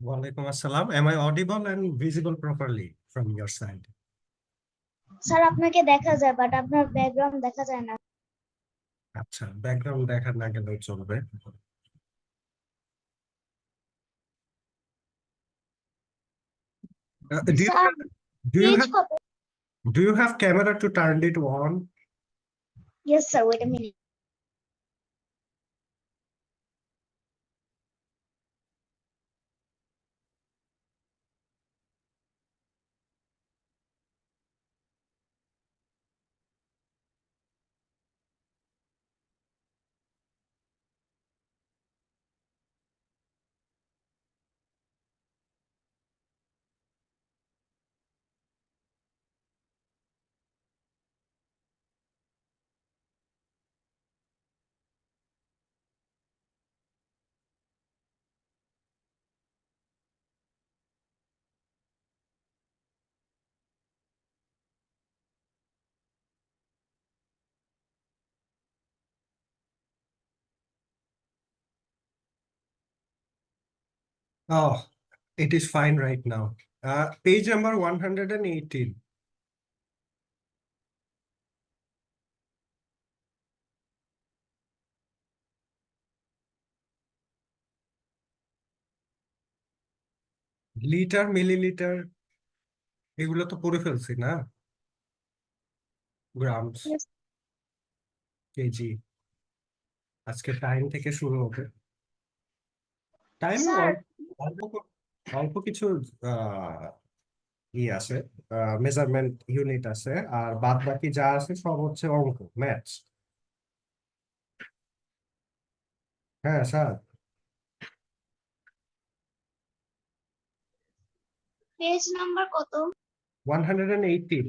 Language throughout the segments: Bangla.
Walaikum assalam. Am I audible and visible properly from your side? Sir আপনাকে দেখা যায় বাট আপনার ব্যাকগ্রাউন্ড দেখা যায় না। আচ্ছা, ব্যাকগ্রাউন্ড দেখা না গেলেও চলবে। Do you sir have do you page have কত? do you have camera to turn it on? Yes sir, wait a minute. Oh, it is fine right now. Page number 118. Litre millilitre এগুলো তো পড়ে ফেলছি না? Grams, KG. আজকে টাইম থেকে শুরু হবে। টাইম স্যার অল্প অল্প কিছু ই আছে, মেজারমেন্ট ইউনিট আছে, আর বাদ বাকি যা আছে সব হচ্ছে অঙ্ক, ম্যাথস। হ্যাঁ স্যার। পেজ নাম্বার কত? 118,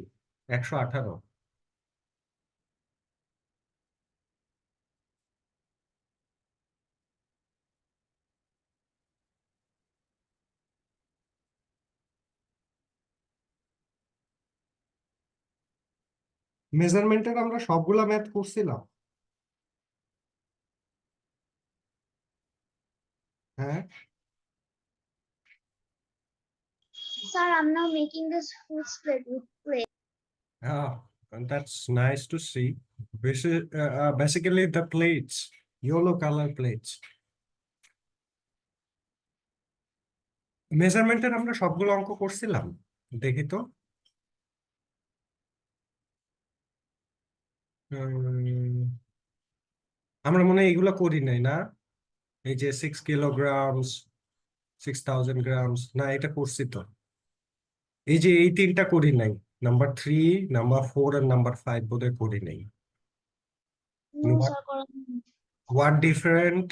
118। মেজারমেন্টের আমরা সবগুলা ম্যাথ করছিলাম। হ্যাঁ sir I am now making this food plate with plate. that's nice to see. Basically the plates, yellow color plates. মেজারমেন্টের আমরা সবগুলো অঙ্ক করছিলাম, দেখি তো। আমরা মনে হয় এগুলো করি নাই না? এই যে 6 kilograms, 6000 grams, না এটা করছি তো। এই যে এই তিনটা করি নাই, নাম্বার 3, নাম্বার 4 আর নাম্বার 5 বোধহয় করি নাই। নো What স্যার করা। what different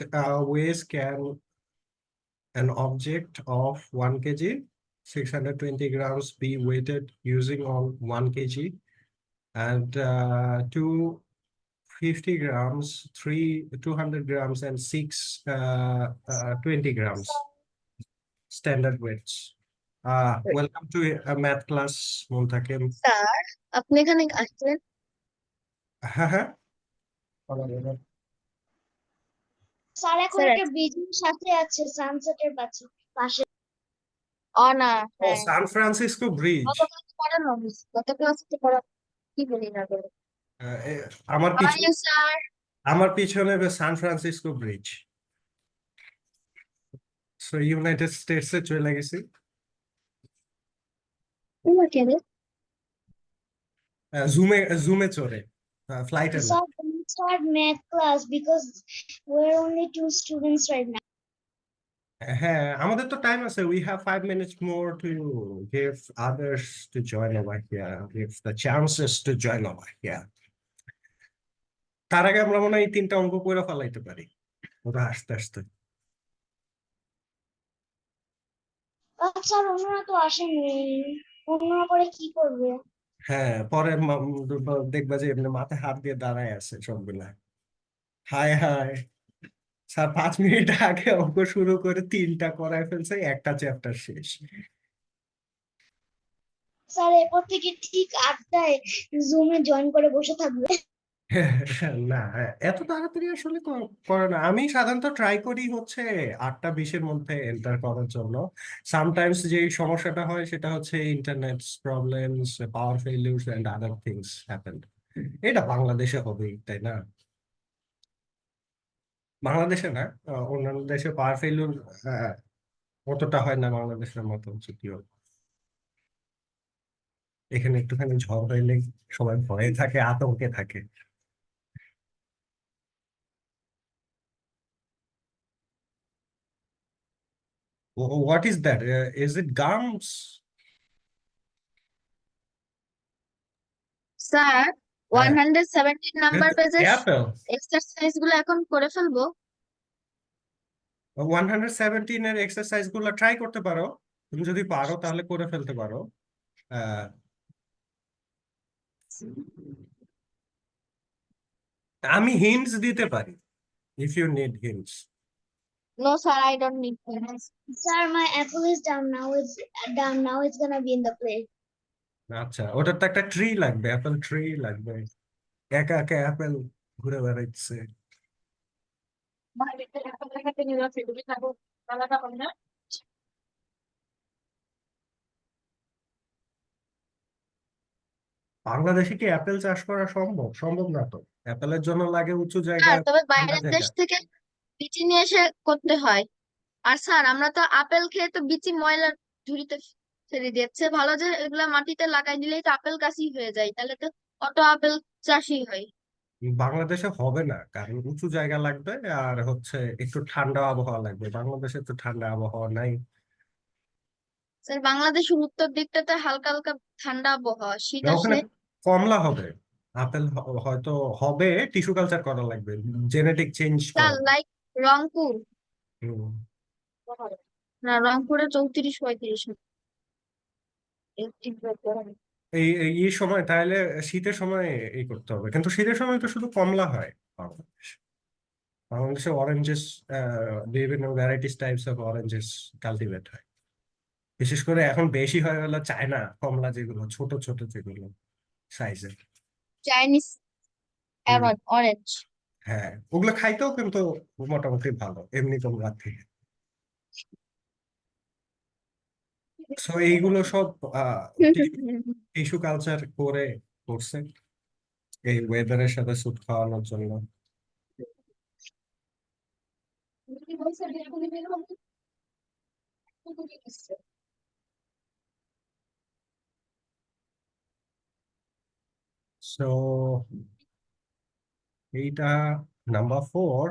ways can an object of 1 kg, 620 grams be weighted using on 1 kg, and 250 grams, 200 grams, and 20 grams standard weights. Welcome to a math class, Muntakim. Sir আপনি এখানে আসছেন? হ্যাঁ হ্যাঁ। স্যার এখন একটা ব্রিজের সাথে আছে, সানসেটের পাশে পাশে। না ও, হ্যাঁ, সান ফ্রান্সিসকো ব্রিজ। গত ক্লাসে পড়ানো হয়েছে, গত ক্লাসে পড়া কি বলি না বলে। আমার How are পিছনে you, sir? আমার পিছনে San Francisco bridge. So United স্টেটসে চলে গেছি। Okay. জুমে জুমে চড়ে, ফ্লাইটে না। Sir, don't start math class because we're only 2 students right now. হ্যাঁ, আমাদের তো টাইম আছে। We have 5 minutes more to give others to join over here, give the chances to join over here. তার আগে আমরা মনে হয় এই তিনটা অঙ্ক করে ফেলাইতে পারি ওরা আস্তে আস্তে। আচ্ছা, অন্যরা তো আসেনি, অন্যরা পরে কি করবে? হ্যাঁ, পরে দেখবা যে এমনি মাথায় হাত দিয়ে দাঁড়ায় আছে সবগুলা। হায় হায়, স্যার 5 মিনিট আগে অঙ্ক শুরু করে তিনটা করায় ফেলছে, একটা চ্যাপ্টার শেষ। স্যার এরপর থেকে ঠিক 8টায় জুমে জয়েন করে বসে থাকবে। না, এত তাড়াতাড়ি আসলে করে না। আমি সাধারণত ট্রাই করি হচ্ছে 8টা 20-এর মধ্যে এন্টার করার জন্য। সামটাইমস যে সমস্যাটা হয় সেটা হচ্ছে internet problems, power failures and other things happen. এটা বাংলাদেশে হবেই, তাই না? বাংলাদেশে না, অন্যান্য দেশে পাওয়ার ফেলিউর অতটা হয় না বাংলাদেশের মতো, যদিও এখানে একটুখানি ঝড় হইলে সবাই ভয়ে থাকে, আতঙ্কে থাকে। What is that? Is it gums? Sir, হ্যাঁ, 117 নাম্বার পেজের অ্যাপেল। এক্সারসাইজ গুলো এখন করে ফেলবো। 117-এর এক্সারসাইজ গুলো ট্রাই করতে পারো। তুমি যদি পারো তাহলে করে ফেলতে পারো। আহ, আমি হিন্টস দিতে পারি, if you need hints. No sir, I don't need. Sir, my apple is down now. It's down now. It's gonna be in the plate. আচ্ছা, ওটার তো একটা ট্রি লাগবে, অ্যাপেল ট্রি লাগবে। একা একা অ্যাপেল ঘুরে বেড়াচ্ছে। বাংলাদেশে কি অ্যাপেল চাষ করা সম্ভব? সম্ভব না তো। অ্যাপেলের জন্য লাগে উঁচু জায়গা, স্যার, তবে ঠান্ডা বাইরের জায়গা। দেশ থেকে বিচি নিয়ে এসে করতে হয়। আর স্যার, আমরা তো আপেল খেয়ে তো বিচি ময়লা ঝুড়িতে ফেলে দিচ্ছে, ভালো যে এগুলা মাটিতে লাগাই দিলেই তো আপেল গাছই হয়ে যায়, তাহলে তো অত আপেল চাষই হয়। বাংলাদেশে হবে না, কারণ উঁচু জায়গা লাগবে আর হচ্ছে একটু ঠান্ডা আবহাওয়া লাগবে। বাংলাদেশে তো ঠান্ডা আবহাওয়া নাই। স্যার, বাংলাদেশের উত্তর দিকটাতে হালকা হালকা ঠান্ডা আবহাওয়া, শীত না, ওখানে আসলে। কমলা হবে। আপেল হয়তো হবে, টিস্যু কালচার করা লাগবে, জেনেটিক চেঞ্জ স্যার, করা লাগবে। লাইক রংপুর। হুম। না, রংপুরে 34-35। এই সময় তাহলে শীতের সময় এই করতে হবে, কিন্তু শীতের সময় তো শুধু কমলা হয় বাংলাদেশ। বাংলাদেশে অরেঞ্জেস, বিভিন্ন varieties types of oranges cultivate হয়। বিশেষ করে এখন বেশি হয়ে গেল চায়না কমলা, যেগুলো ছোট ছোট যেগুলো সাইজের। চাইনিজ হুম। অরেঞ্জ। হ্যাঁ, ওগুলো খাইতেও কিন্তু মোটামুটি ভালো এমনি কমলা থেকে। সো এইগুলো সব টিস্যু কালচার করে করছে এই ওয়েদারের সাথে স্যুট খাওয়ানোর জন্য। সো এইটা number 4,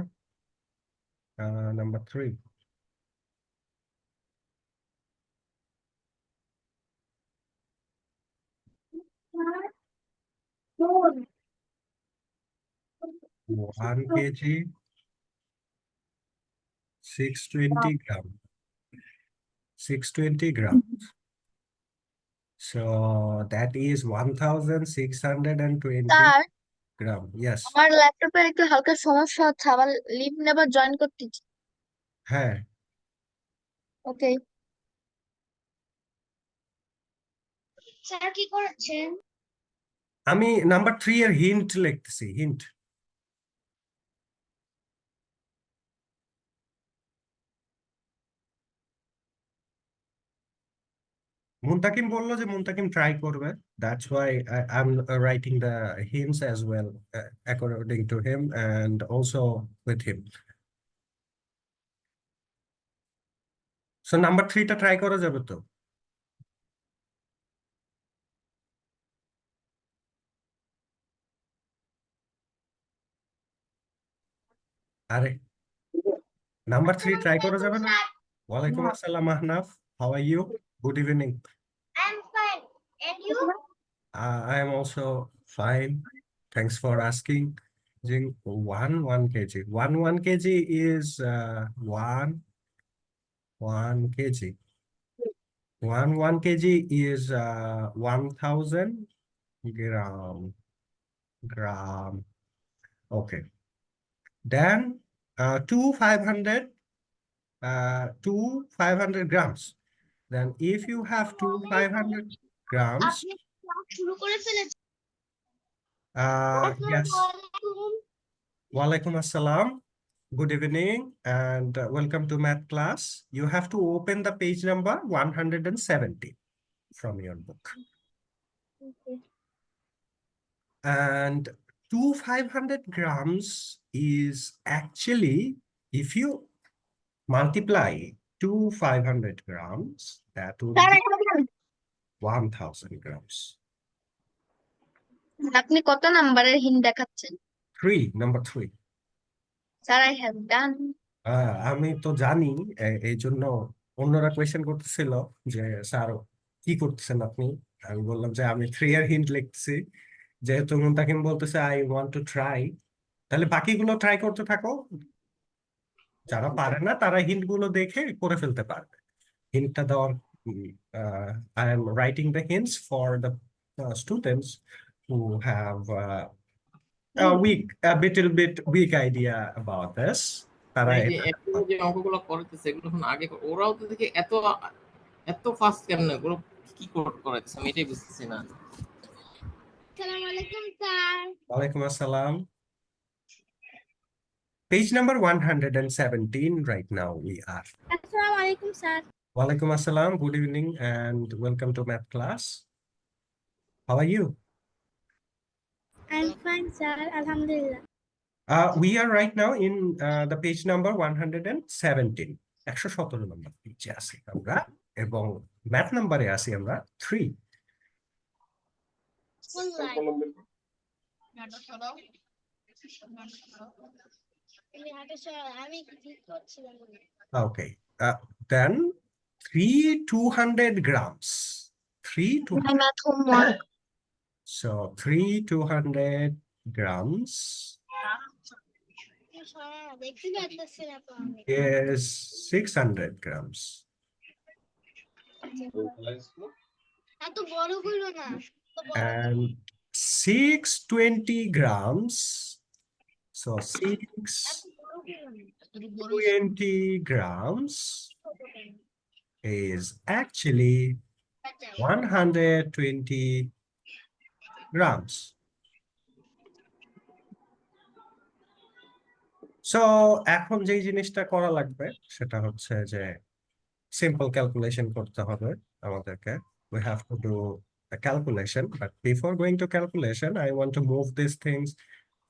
number 3। Hmm. 1 kg, 620 gram, 620 gram. So that is 1620 sir, gram. Yes. আমার ল্যাপটপের একটু হালকা সমস্যা হচ্ছে, আবার লিভ নেবার জয়েন করতে। হ্যাঁ, ওকে। Sir, কি করছেন? আমি নাম্বার 3 এর হিন্ট লিখতেছি, হিন্ট। মুনতাকিম বললো যে মুনতাকিম ট্রাই করবে। That's why I'm writing the hints as well, according to him and also with him. So number 3টা ট্রাই করা যাবে তো? আরে, নাম্বার 3 ট্রাই করা যাবে না? ওয়ালাইকুম আসসালাম Ahnaf, how are you? Good evening. I'm fine. And you? I am also fine. Thanks for asking. Jing, 1 kg. 1 kg is 1 kg. 1 kg is 1000 gram. Gram. Okay. Then two 500 grams. Then if you have two 500 grams, আপনি ক্লাস শুরু করে ফেলেছেন? Yes. আসসালামু Walaikum assalam. Good evening and welcome to math class. You have to open the page number 170 from your book. আলাইকুম। And two 500 grams is actually, if you multiply two 500 grams, that would sir be 1000 grams. আপনি কত নাম্বারের হিন্ট দেখাচ্ছেন? Number three. Sir I have done. আমি তো জানি, এই জন্য অন্যরা কোয়েশ্চেন করতেছিল যে স্যার কি করতেছেন আপনি। আমি বললাম যে আমি 3 এর হিন্ট লিখতেছি, যেহেতু মুনতাকিম বলতেছে আই ওয়ান্ট টু ট্রাই, তাহলে বাকিগুলো ট্রাই করতে থাকো। যারা পারে না তারা হিন্ট গুলো দেখে করে ফেলতে পারবে। হিন্টটা দেওয়ার I am writing the hints for the students who have a little bit weak idea about this. তারা এই যে এটা এখন যে অঙ্কগুলো করতেছে এগুলো এখন আগে ওরাও তো দেখি এত এত ফাস্ট কেমনে ওগুলো কি করাইতেছে আমি এটাই বুঝতেছি না। আসসালামু আলাইকুম sir. Walaikum assalam. Page number 117 right now we are. আসসালামু আলাইকুম sir. Walaikum assalam. Good evening and welcome to math class. How are you? I'm fine sir, আলহামদুলিল্লাহ। We are right now in the page number 117. 117 নম্বর পেজে আছি আমরা এবং ম্যাথ নম্বরে আছি আমরা 3. কোন লাইন? আমি হাতে আমি ঠিক করছিলাম না। Okay. Then 3 200 grams. 3 to my math homework. so 3 200 grams দেখতে পাচ্ছি না তো আমি। is 600 grams. এত বড় হলো না। And 620 grams. So 620 grams is actually 120 grams. So এখন যে জিনিসটা করা লাগবে সেটা হচ্ছে যে সিম্পল ক্যালকুলেশন করতে হবে আমাদেরকে. We have to do a calculation, but before going to calculation, I want to move these things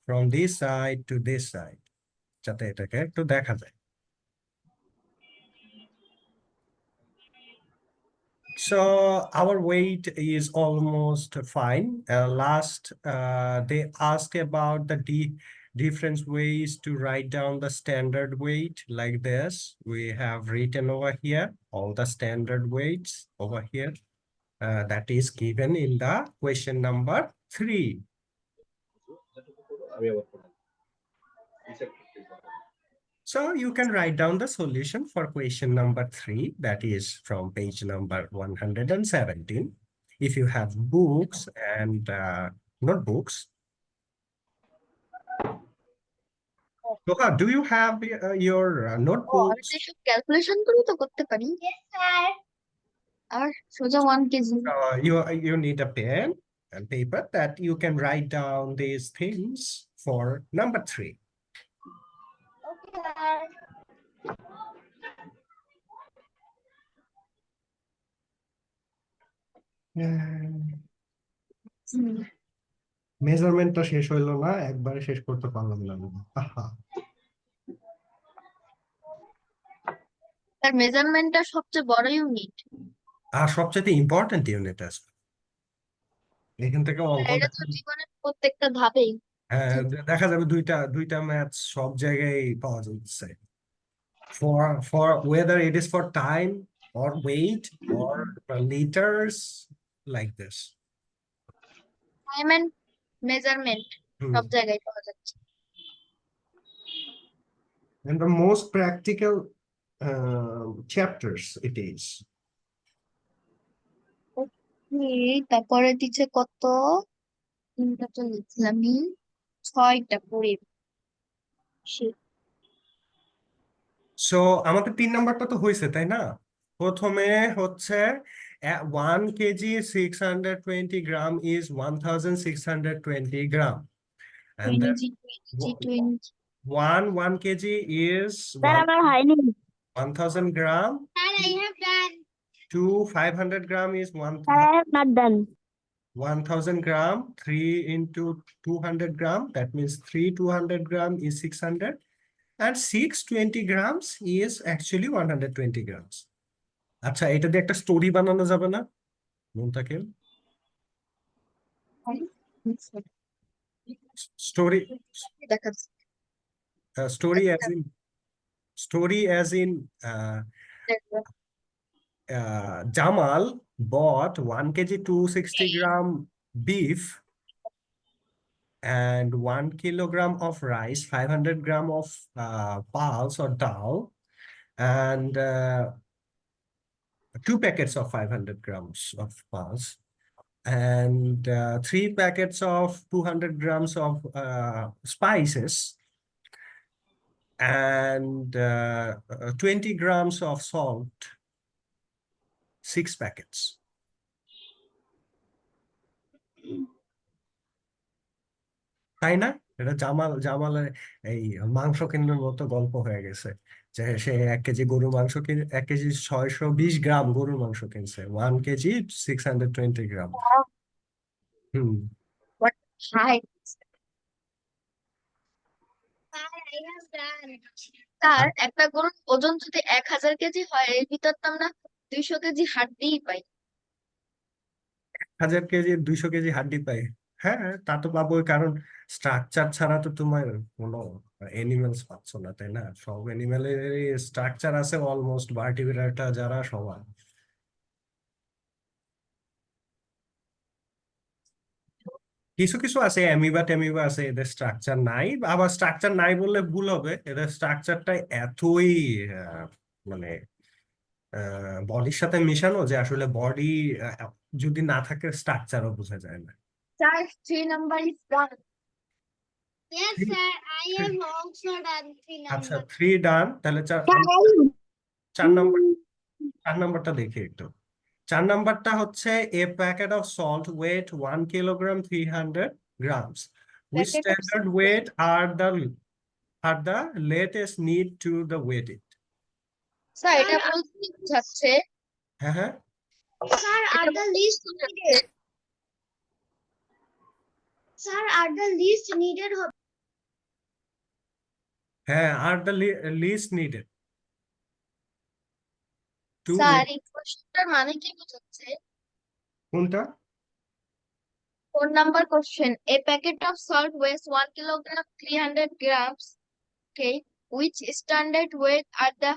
from this side to this side, যাতে এটাকে একটু দেখা যায়. So our weight is almost fine. Last, they asked about the different ways to write down the standard weight like this. We have written over here all the standard weights over here. That is given in the question number 3. So you can write down the solution for question number 3, that is from page number 117. If you have books and notebooks. Toha, do you have your আমি notebooks? তো এসব ক্যালকুলেশন করে তো করতে পারি। স্যার আর সোজা 1 KG. You need a pen and paper that you can write down these things for number 3. Okay sir. মেজারমেন্টটা শেষ হইলো না, একবারে শেষ করতে পারলাম না। আহা, তার মেজারমেন্টটা সবচেয়ে বড় ইউনিট। আর সবচেয়ে ইম্পর্টেন্ট ইউনিট আছে এখান থেকে অঙ্ক এটা তো জীবনের প্রত্যেকটা ধাপেই। দেখা যাবে দুইটা ম্যাথ সব জায়গায় পাওয়া যাচ্ছে, for whether it is for time or weight or liters like this. Time and measurement সব জায়গায় পাওয়া যাচ্ছে। And the most practical chapters it is. তারপরে দিচ্ছে কত? 3টা তো লিখলামই, 6টা পড়ে। So আমাদের 3 নাম্বারটা তো হয়েছে তাই না? প্রথমে হচ্ছে At 1 kg 620 gram is 1620 gram. And then 20. 1 kg is sir আমার হয়নি 1000 gram. Sir I have done 500 gram is sir I have not done 1000 gram. 3 into 200 gram, that means 200 gram is 600, and 620 grams is actually 120 grams. আচ্ছা, এটা দিয়ে একটা স্টোরি বানানো যাবে না মুনতাকিম? স্টোরি দেখাচ্ছি story as in Jamal bought 1 kg 260 gram beef and 1 kilogram of rice, 500 gram of pulse or dal, and 2 packets of 500 grams of pulse, and 3 packets of 200 grams of spices, and 20 grams of salt, 6 packets. তাই না? এটা জামালের এই মাংস কেনার মতো গল্প হয়ে গেছে, যে সে 1 কেজি গরুর মাংস 1 কেজি 620 গ্রাম গরুর মাংস কিনছে, 1 KG 620 gram. Hmm hi sir I have done sir একটা গরুর ওজন যদি 1000 কেজি হয় এর ভিতর তো আমরা 200 কেজি হাড্ডিই পাই। 1000 কেজি 200 কেজি হাড্ডি পাই। হ্যাঁ, তা তো পাবোই, কারণ স্ট্রাকচার ছাড়া তো তোমার কোনো এনিমেলস পাচ্ছ না, তাই না? সব এনিমেলের স্ট্রাকচার আছে অলমোস্ট, ভার্টিব্রেটা যারা সবার। কিছু কিছু আছে অ্যামিবা ট্যামিবা আছে, এদের স্ট্রাকচার নাই, আবার স্ট্রাকচার নাই বললে ভুল হবে, এদের স্ট্রাকচারটা এতই মানে বডির সাথে মিশানো যে আসলে বডি যদি না থাকে স্ট্রাকচারও বোঝা যায় না। Sir 3 number is done. Yes sir I have also ডান 3 আচ্ছা, নাম্বার 3 ডান, তাহলে 4 নাম্বারটা দেখি একটু। 4 নাম্বারটা হচ্ছে a packet of salt weight 1 kilogram 300 grams. Which Packet of standard salt. weight are the latest need to the weight it? Sir এটা বলতে কি বোঝাচ্ছে? হ্যাঁ হ্যাঁ sir are the least needed sir are the least needed হবে হ্যাঁ, are the least needed to স্যার weight. এই কোশ্চেনটার মানে কি বোঝাচ্ছে? কোনটা? 4 number question, a packet of salt weighs 1 kilogram 300 grams. Okay, which standard weight are the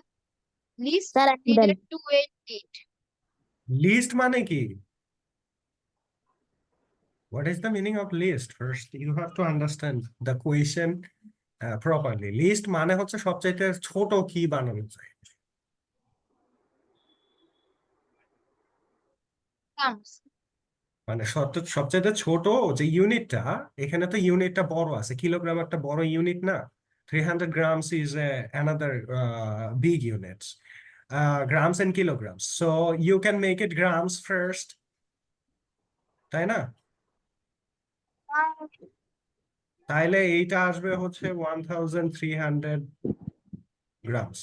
least sir needed to weight it? Least মানে কি? What is the meaning of least? First, you have to understand the question properly. Least মানে হচ্ছে সবচাইতে ছোট কি বানানো যায়। Grams. মানে সবচাইতে ছোট যে ইউনিটটা, এখানে তো ইউনিটটা বড় আছে, কিলোগ্রাম একটা বড় ইউনিট না। 300 grams is another big units. Grams and kilograms. So you can make it grams first. তাই না? তাইলে এইটা আসবে হচ্ছে 1300 grams.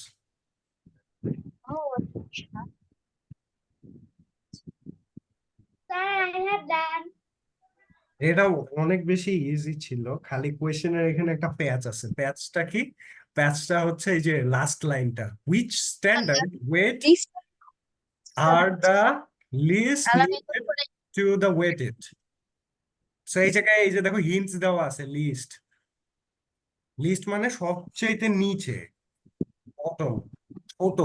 Sir I have done এটা অনেক বেশি ইজি ছিল, খালি কোয়েশ্চেনের এখানে একটা প্যাচ আছে। প্যাচটা কি? প্যাচটা হচ্ছে এই যে লাস্ট লাইনটা, which standard weight Least are the least আর আমি needed to the weighted. So এই জায়গায় এই যে দেখো হিন্টস দেওয়া আছে, লিস্ট। লিস্ট মানে সবচেয়ে নিচে, বটম, ছোট।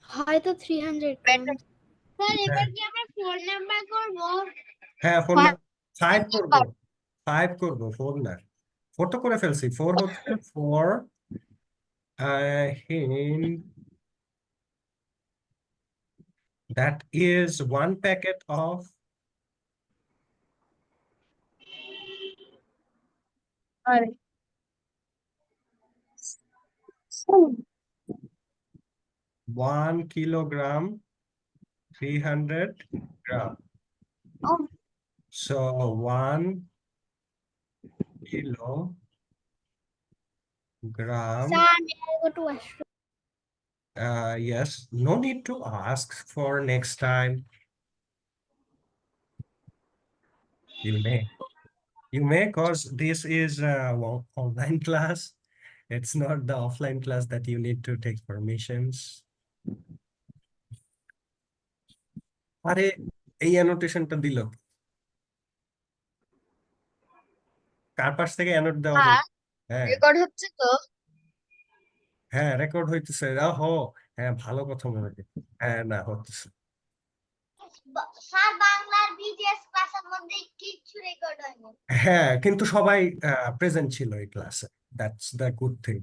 হয়তো 300 Better. স্যার এবার কি আমরা 4 নাম্বার করব হ্যাঁ, 4 না, 5 করব, নাম্বার। 5 করব, 4 না। 4 তো করে ফেলছি। 4 হচ্ছে 4 hint that is 1 packet of আরে 1 kilogram 300 gram. Oh. So 1 kilogram. Sir, may I go to washroom? Yes, no need to ask for next time. You may, cause this is online class. It's not the offline class that you need to take permissions. আরে এই অ্যানোটেশনটা দিল কার পাশ থেকে অ্যানোট দেওয়া যায়? হ্যাঁ রেকর্ড হচ্ছে তো। হ্যাঁ রেকর্ড হইতেছে। হো হ্যাঁ ভালো কথা মনে করি। হ্যাঁ না হচ্ছে। স্যার বাংলার বিজিএস ক্লাসের মধ্যে কিছু রেকর্ড হয়নি। হ্যাঁ কিন্তু সবাই প্রেজেন্ট ছিল এই ক্লাসে, দ্যাটস দ্য গুড থিং।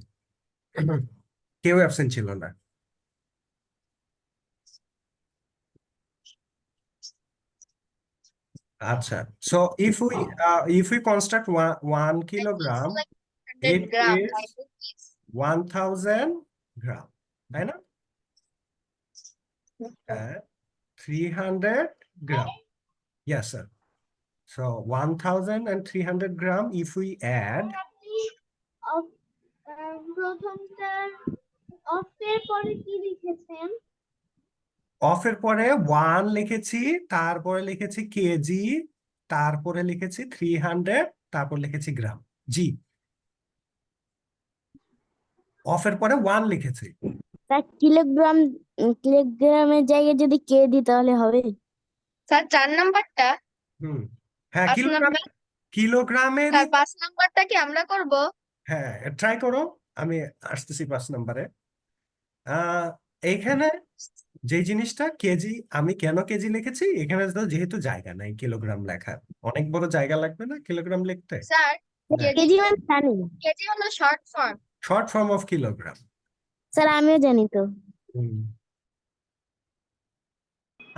কেউ অ্যাবসেন্ট ছিল না। আচ্ছা, so if we construct 1 kilogram, Like 100 it gram. is 1000 gram, তাই না? 300 gram. Yes, sir. So 1300 gram if we add. প্রথমটার অফের পরে কি লিখেছেন? অফের পরে 1 লিখেছি, তারপরে লিখেছি কেজি, তারপরে লিখেছি 300, তারপর লিখেছি গ্রাম। জি, অফের পরে 1 লিখেছি। তা কিলোগ্রামের জায়গায় যদি কে দিই তাহলে হবে? স্যার 4 নাম্বারটা, হ্যাঁ 5 নাম্বার, কিলোগ্রামের। স্যার 5 নাম্বারটা কি আমরা করব? হ্যাঁ ট্রাই করো, আমি আসতেছি 5 নম্বরে। এইখানে যে জিনিসটা কেজি, আমি কেন কেজি লিখেছি, এখানে তো যেহেতু জায়গা নাই কিলোগ্রাম লেখার, অনেক বড় জায়গা লাগবে না কিলোগ্রাম লিখতে। স্যার কেজি মানে জানি। কেজি হলো short form. Short form of kilogram. Sir আমিও জানি তো।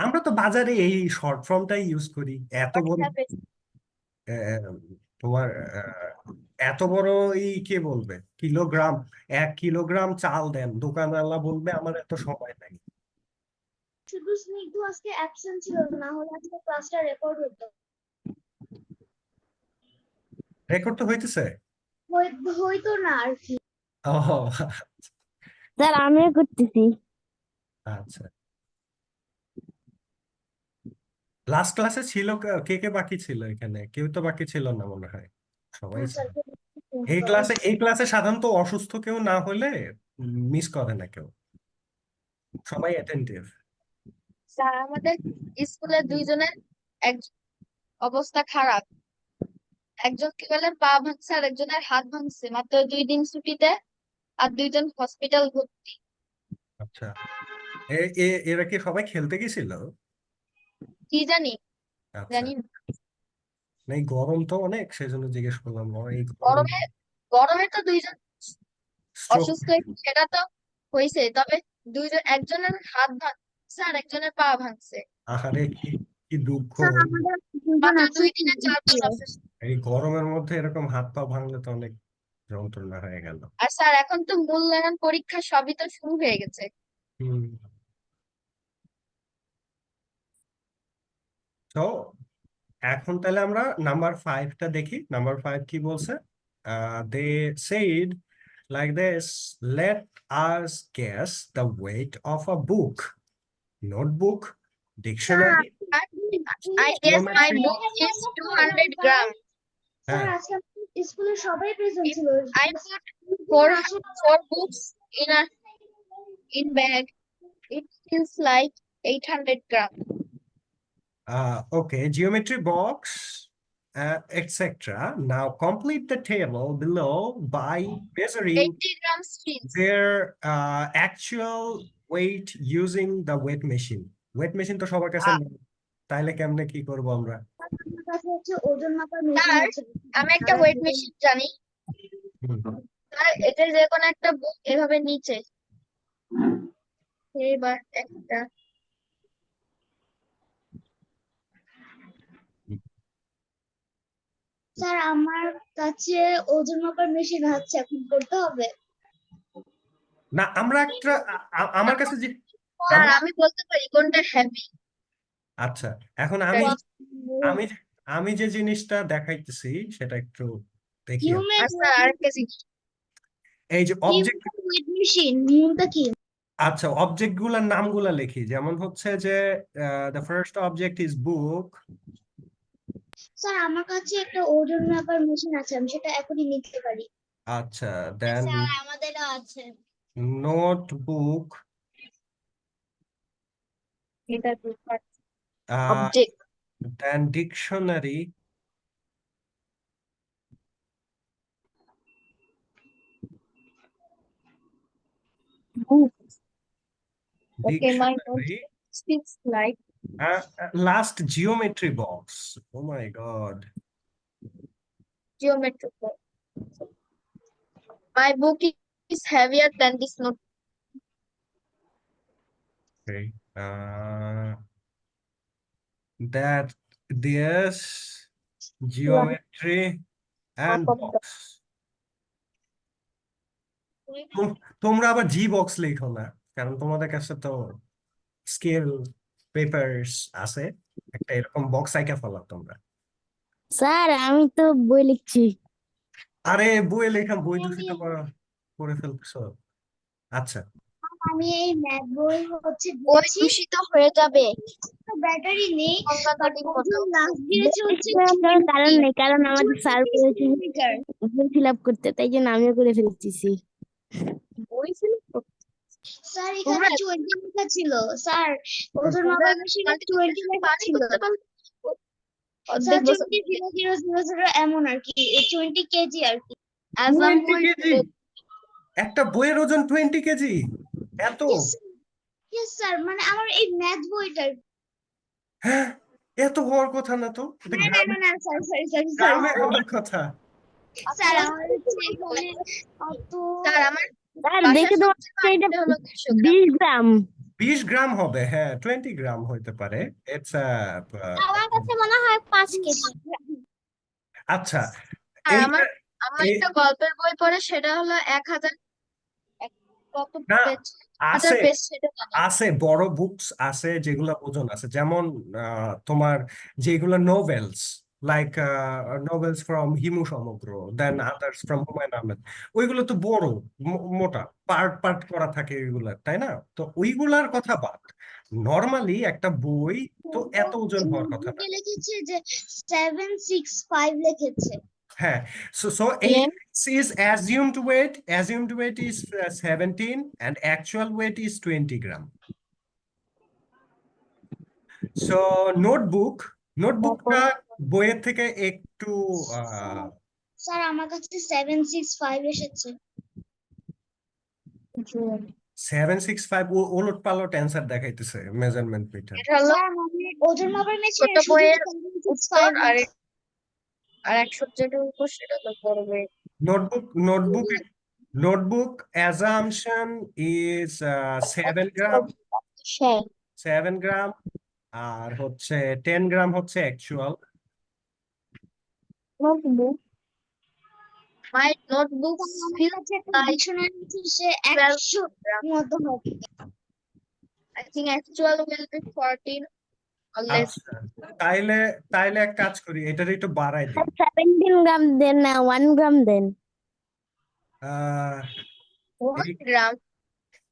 আমরা তো বাজারে এই শর্ট ফর্মটাই ইউজ করি। এত বড় তোমার এত বড় কে বলবে কিলোগ্রাম, 1 কিলোগ্রাম চাল দেন, দোকানওয়ালা বলবে আমার এত সময় নাই। শুধু স্নিগ্ধ আজকে অ্যাবসেন্ট ছিল, না হলে আজকে ক্লাসটা রেকর্ড হতো। রেকর্ড তো হইতেছে। হইতো না আর কি। ও স্যার আমিও করতেছি। আচ্ছা, লাস্ট ক্লাসে ছিল কে কে বাকি ছিল? এখানে কেউ তো বাকি ছিল না মনে হয়, সবাই ছিল। এই ক্লাসে সাধারণত অসুস্থ কেউ না হলে মিস করে না কেউ, সবাই অ্যাটেন্টিভ। স্যার আমাদের স্কুলে দুইজনের এক অবস্থা খারাপ, একজন কেবলের পা ভাঙছে আর একজনের হাত ভাঙছে, মাত্র 2 দিন ছুটিতে, আর 2জন হসপিটাল ভর্তি। আচ্ছা, এরা কি সবাই খেলতে গেছিল? কি জানি, আচ্ছা, জানি না। এই গরম তো অনেক, সেজন্য জিজ্ঞেস করলাম। এই গরমে গরমে তো 2জন স্ট্রোক। অসুস্থ সেটা তো হয়েছে, তবে একজনের হাত ভাঙছে আর একজনের পা ভাঙছে। আহারে কি কি দুঃখ। স্যার আমাদের মাত্র 2 দিনে 4জন অসুস্থ। এই গরমের মধ্যে এরকম হাত পা ভাঙলে তো অনেক যন্ত্রণা হয়ে গেল। আর স্যার এখন তো মূল্যায়ন পরীক্ষা সবই তো শুরু হয়ে গেছে। হুম, তো এখন তাহলে আমরা নাম্বার 5টা দেখি। নাম্বার 5 কি বলছে? দে said like this, let us guess the weight of a book, notebook, dictionary. I guess my Geometry. book is 200 gram. Sir হ্যাঁ আজকে স্কুলে সবাই প্রেজেন্ট ছিল। I put four books in bag. It feels like 800 gram. Okay, geometry box, etc. Now complete the table below by measuring 80 gram strings. their actual weight using the weight machine. Weight machine তো সবার কাছে নেই, তাইলে কেমনে কি করব আমরা? আমার কাছে হচ্ছে ওজন মাপার মেশিন স্যার আছে। আমি একটা ওয়েট মেশিন জানি। হুম, স্যার এটা যে কোনো একটা বুক এভাবে নিচে, এবার একটা স্যার আমার কাছে ওজন মাপার মেশিন আছে, এখন করতে হবে? না আমরা একটা আমার কাছে যে স্যার আমরা আমি বলতে পারি কোনটা হেভি। আচ্ছা এখন আমি আমি যে জিনিসটা দেখাইতেছি সেটা একটু দেখি আমরা। হিউম্যান আর স্যার আরেকটা জিনিস, এই যে অবজেক্ট ওয়েট মেশিন নিয়মটা কি? আচ্ছা অবজেক্ট গুলার নামগুলা লিখি, যেমন হচ্ছে যে the first object is book. Sir আমার কাছে একটা ওজন মাপার মেশিন আছে, আমি সেটা এখনই নিতে পারি। আচ্ছা দেন আমাদেরও আছে। নোটবুক, এটা object. Then dictionary, Okay, my dictionary, speaks like last geometry box. Oh my God, geometric box. My book is heavier than this note. okay. That this geometry and Half of the- box. তোমরা আবার জি বক্স লিখো না, কারণ তোমাদের কাছে তো স্কেল পেপারস আছে, একটা এরকম বক্স আইকা ফেলো তোমরা। স্যার আমি তো বই লিখছি। আরে বইয়ে লেখা বই দূষিত করে ফেলছো। আচ্ছা আমি এই ম্যাথ বই হচ্ছে বই দিয়েছি, দূষিত হয়ে যাবে। ব্যাটারি নেই, গঙ্গা বাট নদীর ওজন মতো। লাস্ট দিয়েছে হচ্ছে কোনো কারণ নেই, কারণ আমাদের স্যার 20 বলেছে সেন্টিমিটার। ফিল আপ করতে, তাই জন্য আমিও করে ফেলতেছি। বই fill up করতে। স্যার এখানে 20 লেখা ছিল, স্যার ওজন মাপার মেশিনে 20 লেখা পানি ছিল। করতে পারলে স্যার অর্ধেক বছর 20,000 এমন আর কি, 20 কেজি আর কি। 20 কেজি একটা বইয়ের ওজন 20 কেজি? এত? ইয়েস স্যার, মানে আমার এই ম্যাথ বইটার। হ্যাঁ, এত হওয়ার কথা না তো, এটা না না না না স্যার, সরি সরি সরি গ্রামে হওয়ার কথা। স্যার, আমার হচ্ছে এখানে অত স্যার আমার স্যার বাসার দেখে তো সবচেয়ে এটা ভারী হলো 200 গ্রাম। 20 গ্রাম। 20 গ্রাম হবে, হ্যাঁ 20 গ্রাম হইতে পারে। ইটস আমার কাছে মনে হয় 5 কেজি। আচ্ছা আর এইটা আমার এই- একটা গল্পের বই পড়ে, সেটা হলো 1000 কত না, পেজ, 1000 আছে পেজ সেটা জানি। আছে বড় বুকস আছে যেগুলা ওজন আছে, যেমন তোমার যেগুলা novels, like novels from Himu সমগ্র, দেন আদার্স ফ্রম হুমায়ুন আহমেদ, ওইগুলো তো বড় মোটা পার্ট পার্ট করা থাকে ওইগুলা, তাই না? তো ওইগুলার কথা বাদ, নর্মালি একটা বই তো এত ওজন হওয়ার কথা না। লিখেছে যে 765 লিখেছে। হ্যাঁ, so is assumed weight is 17 and actual weight is 20 gram. So নোটবুকটা বইয়ের থেকে একটু স্যার আমার কাছে 765 এসেছে। 765 ওলট পালট অ্যান্সার দেখাইতেছে মেজারমেন্ট মিটার। এটা হলো স্যার আমি ওজন মাপার মেশিনে ছোট শুধু বইয়ের 765 উত্তর, আর এক সবজেক্টের উপর সেটা তো বড় বই। নোটবুক assumption is 7 গ্রাম, 7 গ্রাম, আর হচ্ছে 10 গ্রাম হচ্ছে অ্যাকচুয়াল। নোটবুক, মাই নোটবুক আমার কাছে একটা ডিকশনারি আছে, সে 100 মতো হবে। I think actual will be 14 or less. আচ্ছা তাইলে এক কাজ করি, এটার একটু বাড়াই দিই। 17 গ্রাম দেন না, 1 গ্রাম দেন। আহ 1 gram.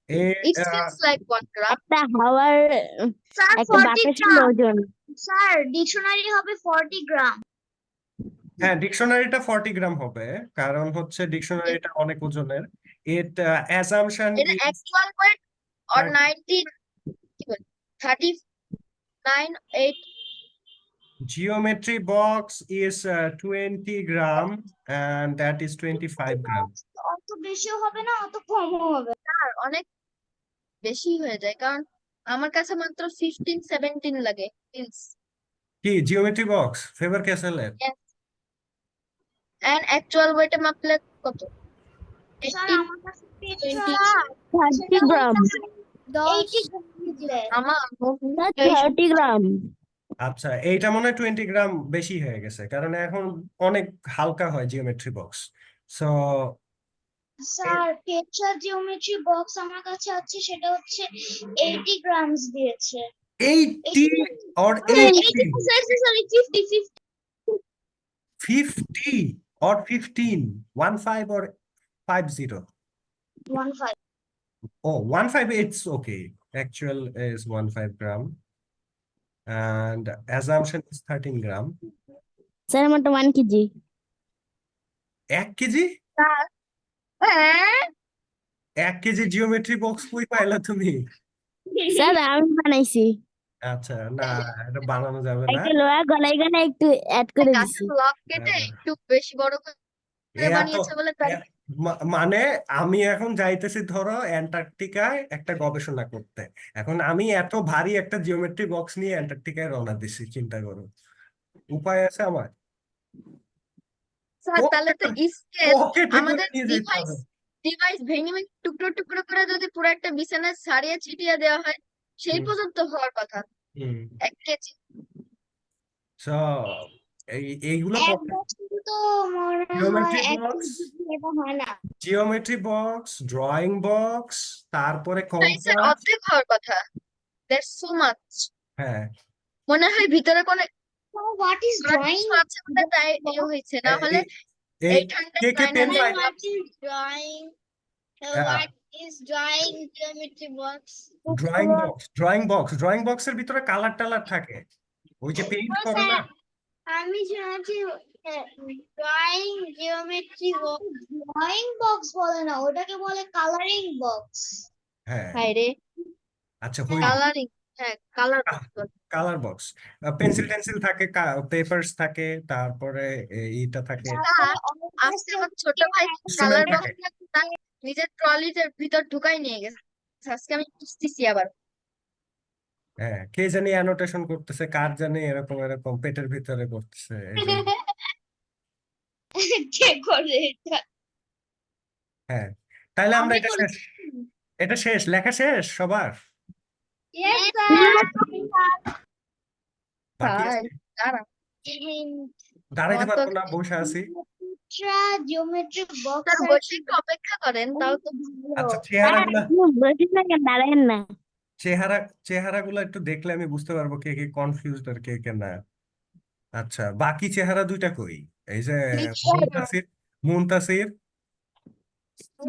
It feels like 1 gram. একটা হাওয়ার স্যার একটা 40 বাতাসের গ্রাম। ওজন। স্যার ডিকশনারি হবে 40 গ্রাম। হ্যাঁ ডিকশনারিটা 40 গ্রাম হবে, কারণ হচ্ছে ডিকশনারিটা অনেক ওজনের। এটা অ্যাসাম্পশন এটা actual weight or 90 কি বলে 39 8 geometry box is 20 gram and that is 25 গ্রাম। অত বেশিও হবে না, অত কমও হবে না। আর অনেক বেশি হয়ে যায়, কারণ আমার কাছে মাত্র 15 17 লাগে ফিলস। কি জিওমেট্রি বক্স ফেভার ক্যাসেলের? এন্ড অ্যাকচুয়াল ওয়েটে মাপলে কত? স্যার 18 আমার কাছে 30 গ্রাম। 80 গ্রাম দিলে। আমার স্যার 30 গ্রাম। আচ্ছা এইটা মনে হয় 20 গ্রাম বেশি হয়ে গেছে, কারণ এখন অনেক হালকা হয় geometry box. So sir tetra geometry box আমার কাছে আছে, সেটা হচ্ছে 80 গ্রামস দিয়েছে। 80 or 80? Sorry 50 50 or 15? 15 or 50? 15 Oh, 15, it's okay. Actual is 15 gram. And assumption is 13 gram. Sir আমারটা 1 কেজি 1 কেজি? স্যার হ্যাঁ 1 কেজি জিওমেট্রি বক্স কই পাইলা তুমি? স্যার আমি বানাইছি আচ্ছা, না, এটা বানানো যাবে না। একটা লোহা গলায় গলায় একটু অ্যাড করে দিছি গাছের লক কেটে একটু বেশি বড় করে এত বানিয়েছে বলে তাই মানে আমি এখন যাইতেছি ধরো অ্যান্টার্কটিকায় একটা গবেষণা করতে। এখন আমি এত ভারী একটা জিওমেট্রি বক্স নিয়ে অ্যান্টার্কটিকায় রওনা দিছি, চিন্তা করো। উপায় আছে আমার? স্যার তাহলে তো স্কেল পকেটে করে আমাদের নিয়ে যেতে ডিভাইস হবে। ডিভাইস ভেঙে ভেঙে টুকরো টুকরো করে যদি পুরো একটা বিছানায় ছাড়িয়ে ছিটিয়ে দেওয়া হয় সেই হুম। পর্যন্ত হওয়ার কথা হুম। 1 কেজি। So, এইগুলো এক বছর তো মনে হয় জিওমেট্রি 1 বক্স, কেজি এটা হয় না। জিওমেট্রি বক্স, ড্রয়িং বক্স, তারপরে তাই স্যার কম্পাস। অর্ধেক হওয়ার কথা। That's so much. হ্যাঁ, মনে হয় ভিতরে কোনো হোয়াট ইজ ড্রয়িং? কিছু আছে বলে তাই হয়েছে, না হলে এই 800 কে কে পেন 900 পাই? What is drawing? What is drawing geometry box? Drawing বক্সের ভিতরে কালার টালার থাকে, ওই যে পেইন্ট করে না। আমি শুনেছি drawing geometry box, drawing box বলে না, ওটাকে বলে কালারিং বক্স। হ্যাঁ, হাই রে আচ্ছা, হইল কালারিং। হ্যাঁ colour colour box. Pencil Tencel থাকে, পেপারস থাকে, তারপরে এইটা থাকে, আজকে আমার ছোট ভাই Instrument কালার থাকে। বক্স নিজের ট্রলির ভিতর ঢুকাই নিয়ে গেছে। আজকে আমি খুঁজতেছি আবার। হ্যাঁ, কে জানি অ্যানোটেশন করতেছে, কার জানি এরকম এরকম পেটের ভিতরে করতেছে, এই যে। কে করে এটা? হ্যাঁ, তাইলে আমরা আমি এটা করেছি। শেষ, এটা শেষ, লেখা শেষ সবার? Yes, sir. বাকি তাই আছে? দাঁড়া দাঁড়াইতে আমার তো পারবো না, বসে আছি। জিওমেট্রি বক্স স্যার বসে একটু অপেক্ষা করেন তাও তো আচ্ছা, চেহারাগুলা বসে থাকেন দাঁড়ায়েন না চেহারাগুলো একটু দেখলে আমি বুঝতে পারবো কে কে কনফিউজড আর কে কে না। আচ্ছা, বাকি চেহারা দুইটা কই? এই যে মুনতাসির, মুনতাসির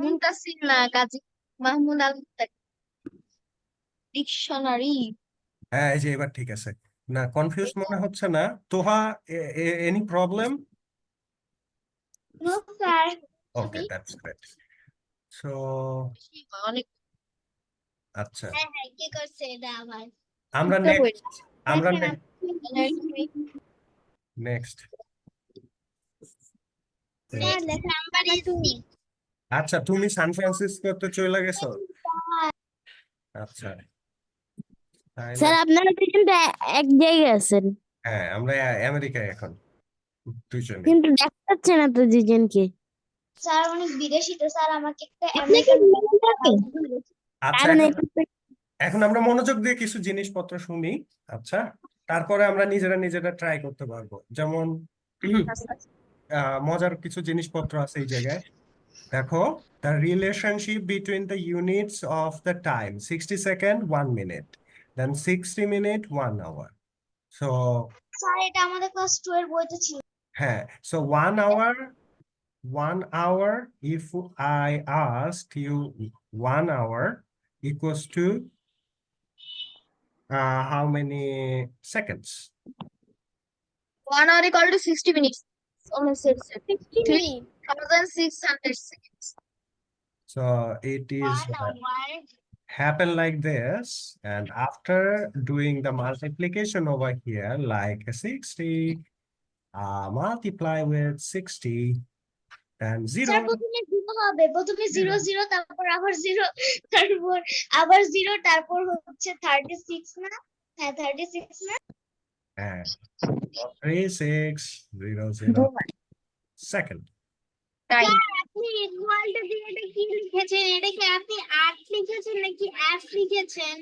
মুনতাসির না কাজী মাহমুদ আল ডিকশনারি। হ্যাঁ, এই যে এবার ঠিক আছে। না, কনফিউজ মনে হচ্ছে না। Toha, any problem? No sir. Okay, that's great. So অনেক আচ্ছা, হ্যাঁ হ্যাঁ, কি করছে এটা আবার? আমরা তো বই নেক্সট আমরা নেক্সট স্যার নাম্বার ইজ আচ্ছা, তুমি সান ফ্রান্সিসকোতে চলে গেছো? আচ্ছা, তাইলে স্যার আপনারা দুজন তো এক জায়গায় আছেন হ্যাঁ, আমরা আমেরিকায় এখন দুজনে। কিন্তু দেখা যাচ্ছে না তো দুজনকে স্যার অনেক বিদেশি তো স্যার, আমাকে একটা আপনি কি আমেরিকান আচ্ছা, কারণ এখন আমরা মনোযোগ দিয়ে কিছু জিনিসপত্র শুনি। আচ্ছা, তারপরে আমরা নিজেরা নিজেরা ট্রাই করতে পারবো। যেমন মজার কিছু জিনিসপত্র আছে এই জায়গায়। দেখো, the relationship between the units of the time, 60 second 1 minute, then 60 minute 1 hour. So sir এটা আমাদের ক্লাস 2 এর বইতে ছিল। হ্যাঁ, so 1 hour, if I asked you 1 hour equals to how many seconds? 1 hour equal to 60 minutes. Almost 3,600 seconds. So it is happen like this, and after doing the multiplication over here, like 60, multiply with 60, then 0. Sir প্রথমে 0 হবে, প্রথমে 0 0 তারপর আবার 0 তারপর আবার 0 তারপর হচ্ছে 36 না? হ্যাঁ 36 না? 3600 second. তাই আপনি ইকুয়াল টু দিয়ে এটা কি লিখেছেন? এটা কি আপনি 8 লিখেছেন নাকি f লিখেছেন?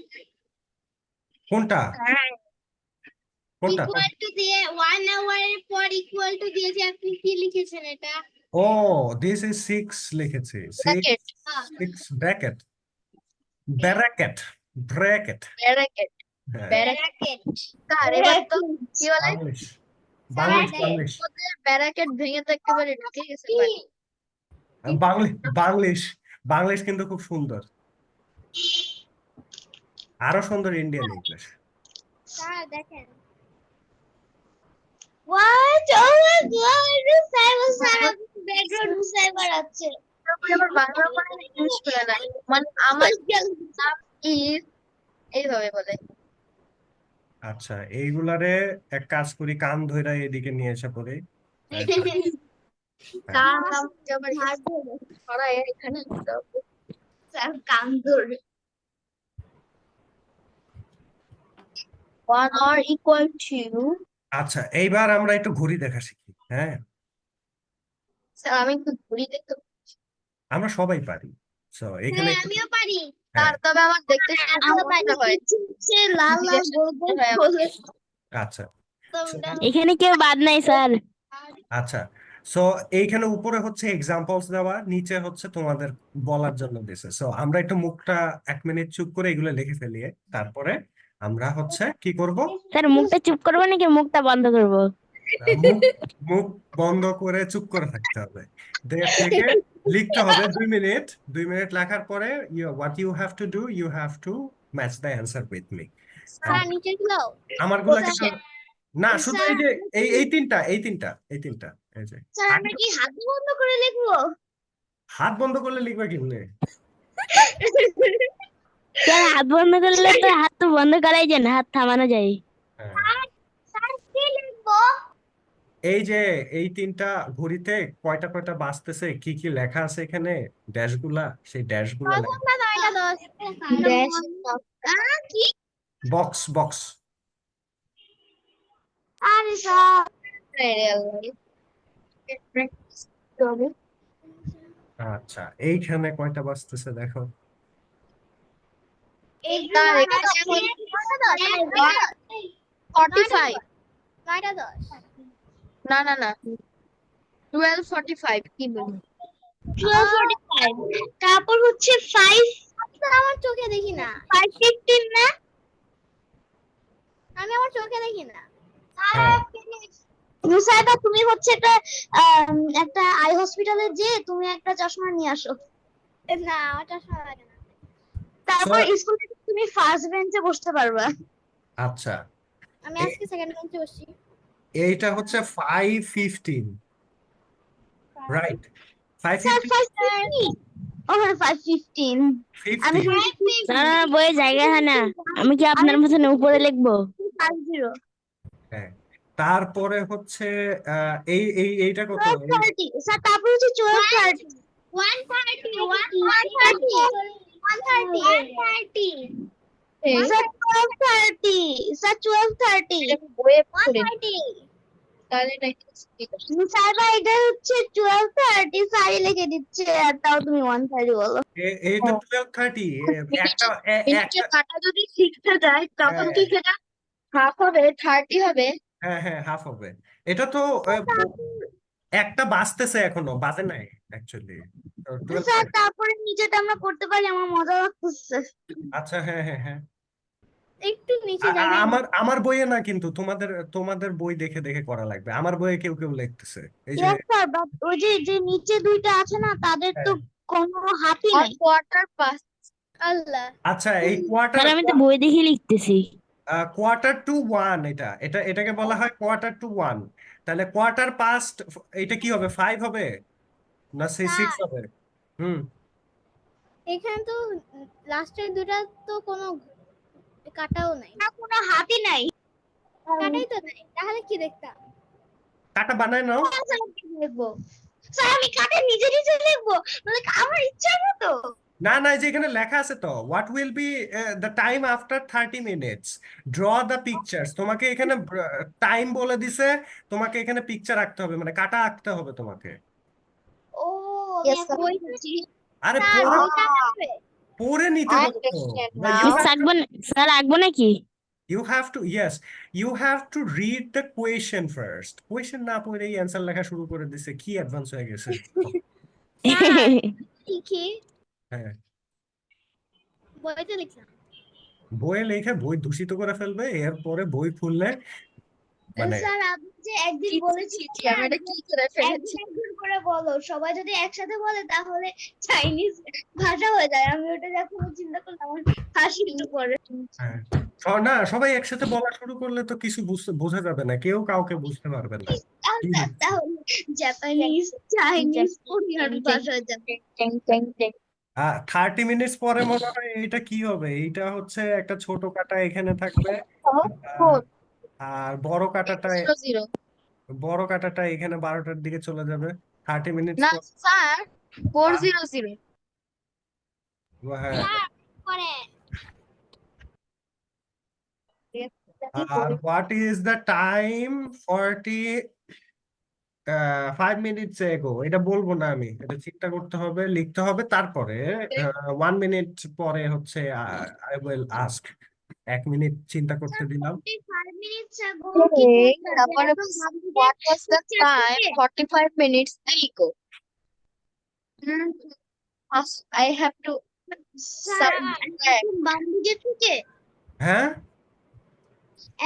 কোনটা কোনটা? ইকুয়াল টু দিয়ে 1 আওয়ার এর পর ইকুয়াল টু দিয়ে যে আপনি কি লিখেছেন এটা? Oh, this is 6 লিখেছি। Bracket. 6 bracket. Bracket. Bracket. ব্যারাকেট হ্যাঁ, ব্যারাকেট কার এবার তো কি বলে বাংলিশ। Banglish, Banglish. ওদের ব্যারাকেট ভেঙে তো একেবারে ঢুকে গেছে পানি। বাংলিশ, বাংলিশ কিন্তু খুব সুন্দর। আরো সুন্দর ইন্ডিয়ান ইংলিশ। স্যার দেখেন What? Oh my God! সাইবার সারা ব্যাকগ্রাউন্ড মুছাই বেড়াচ্ছে। তারপরে আবার বাংলা মানে ইংলিশ বলে না, মানে আমার নাম ইজ এইভাবে বলে। আচ্ছা, এইগুলারে এক কাজ করি, কান ধইরা এদিকে নিয়ে এসে পড়ি। কার নাম কি আবার ছড়ায় এখানে স্যার কান ধরে 1 or equal to আচ্ছা, এইবার আমরা একটু ঘড়ি দেখা শিখি। হ্যাঁ, স্যার আমি একটু ঘুরি দেখতে আমরা সবাই পারি। সো এখানে হ্যাঁ আমিও পারি তার তবে আমার দেখতে আমিও পারি সমস্যা হয়। সে লাল লাল গোল গোল হয় বলে আচ্ছা, এখানে কেউ বাদ নাই স্যার। আচ্ছা। সো এইখানে উপরে হচ্ছে এক্সাম্পলস দেওয়া, নিচে হচ্ছে তোমাদের বলার জন্য দিছে। সো আমরা একটু মুখটা 1 মিনিট চুপ করে এগুলো লিখে ফেলি, তারপরে আমরা হচ্ছে কি করব, স্যার মুখটা চুপ করবো নাকি মুখটা বন্ধ করবো? মুখ মুখ বন্ধ করে চুপ করে থাকতে হবে, থেকে লিখতে হবে 2 মিনিট। 2 মিনিট লেখার পরে what you have to do, you have to match the answer with me. Sir নিচে গুলো আমার গুলাকে স্যার, না, শুধু এই যে এই তিনটা এই যে স্যার আমরা কি হাত বন্ধ করে লিখবো হাত বন্ধ করলে লিখবে কেমনে? স্যার হাত বন্ধ করলে তো হাত তো বন্ধ করাই যায় না, হাত থামানো যায়। হ্যাঁ, স্যার কি লিখবো এই যে এই তিনটা ঘড়িতে কয়টা কয়টা বাজতেছে, কি কি লেখা আছে এখানে, ড্যাশগুলা, সেই ড্যাশগুলা কি বক্স বক্স। আরে স্যার আচ্ছা, এইখানে কয়টা বাজতেছে দেখো। তার এখানে 45 না না না 12:45 কি বলবো 12:45 তারপর হচ্ছে 5 আমার চোখে দেখি না 5:15 না আমি আমার চোখে দেখি না হ্যাঁ। নুসাইবা তুমি হচ্ছে একটা আই হসপিটালে যে তুমি একটা চশমা নিয়ে আসো না আমার চশমা লাগে না তারপর স্কুল থেকে তুমি ফার্স্ট বেঞ্চে বসতে পারবা আচ্ছা, আমি আজকে সেকেন্ড বেঞ্চে বসছি এইটা হচ্ছে 5:15, রাইট? 5:15, ওহ 5:15 আমি 50। না না বইয়ে জায়গা হয় না, আমি কি আপনার মতন উপরে লিখবো? 50 হ্যাঁ, তারপরে হচ্ছে এইটা কত? 12:30 স্যার তারপর হচ্ছে 12:30 1:30 স্যার 12:30 স্যার 12:30 বইয়ে পড়ে তাহলে নাকি সাইবা এটা হচ্ছে 12:30 সারি লিখে দিচ্ছে আর তাও তুমি 1:30 বলো এইটা 12:30। একটা মিনিটে কাটা যদি 6 যায় তখন কি সেটা হাফ হবে 30 হবে হ্যাঁ হ্যাঁ, হাফ হবে। এটা তো একটা বাজতেছে, এখনো বাজে নাই অ্যাকচুয়ালি। স্যার তারপরে নিচেটা আমরা করতে পারি, আমার মজা লাগতেছে আচ্ছা, হ্যাঁ হ্যাঁ হ্যাঁ, একটু নিচে আমার বইয়ে না, কিন্তু তোমাদের বই দেখে দেখে করা লাগবে। আমার বইয়ে কেউ কেউ লিখতেছে এই যে। স্যার বাট ওই যে নিচে দুইটা আছে না তাদের তো কোনো হাতই আর নাই কোয়ার্টার পাস আল্লাহ আচ্ছা, এই স্যার আমি তো বই দেখে লিখতেছি। কোয়ার্টার টু ওয়ান, এটাকে বলা হয় কোয়ার্টার টু ওয়ান। তাহলে কোয়ার্টার পাস্ট, এটা কি হবে? 5 হবে না 6 হবে? হুম, এখানে তো লাস্টের দুটা তো কোনো কাটাও নাই, না কোনো হাতই নাই কাটাই তো নাই, তাহলে কি দেখতাম? কাটা বানায় নাও। লিখবো স্যার আমি কাটে নিজে নিজে লিখবো মানে আমার ইচ্ছা মতো না না, এই যে এখানে লেখা আছে তো, what will be the time after 30 minutes, draw the pictures. তোমাকে এখানে টাইম বলে দিছে, তোমাকে এখানে পিকচার আঁকতে হবে, মানে কাটা আঁকতে হবে তোমাকে। ও Yes, sir. বই বুঝি আরে না, পড়ে ওইটা হবে। পড়ে নিতে I হবে তো। understand বা now. you have স্যার আঁকবো না, স্যার আঁকবো নাকি? You have to, yes, you have to read the question first. Question না পড়েই অ্যান্সার লেখা শুরু করে দিছে, কি অ্যাডভান্স হয়ে গেছে। লিখি হ্যাঁ, বইতে লিখলাম। বইয়ে লেখে বই দূষিত করে ফেলবে, এরপরে বই খুললে মানে স্যার আপনি যে একদিন ছি, ছি, বলেছিলেন ছি, আমি এটা কি করে ফেলেছি। একদিন একদিন করে বলো, সবাই যদি একসাথে বলে তাহলে চাইনিজ ভাষা হয়ে যায়। আমি ওটা যখন চিন্তা করলাম আমার হাসি একটু পরে। হ্যাঁ, না সবাই একসাথে বলা শুরু করলে তো কিছু বোঝা যাবে না, কেউ কাউকে বুঝতে পারবে না কি হচ্ছে। তাহলে জাপানিজ, চাইনিজ, কোরিয়ান ভাষা হয়ে যাবে। 30 মিনিটস পরে মনে হয় এটা কি হবে, এইটা হচ্ছে একটা ছোট কাটা এখানে থাকবে, আহ, আর বড় কাটাটা এখানে 12টার দিকে চলে যাবে। 30 মিনিটস না পর, স্যার, 400। হ্যাঁ, পরে আর what is the time 45 minutes ago, এটা বলবো না আমি, এটা চিন্তা করতে হবে, লিখতে হবে, তারপরে 1 মিনিট পরে হচ্ছে I will ask। 1 মিনিট চিন্তা করতে দিলাম। 45 minutes ago কি Okay, করতে হবে? তারপরে একদম বামদিকে what was the picture time থেকে? 45 minutes ago? Hmm, I have to sir subtract. একদম বামদিকে থেকে, হ্যাঁ,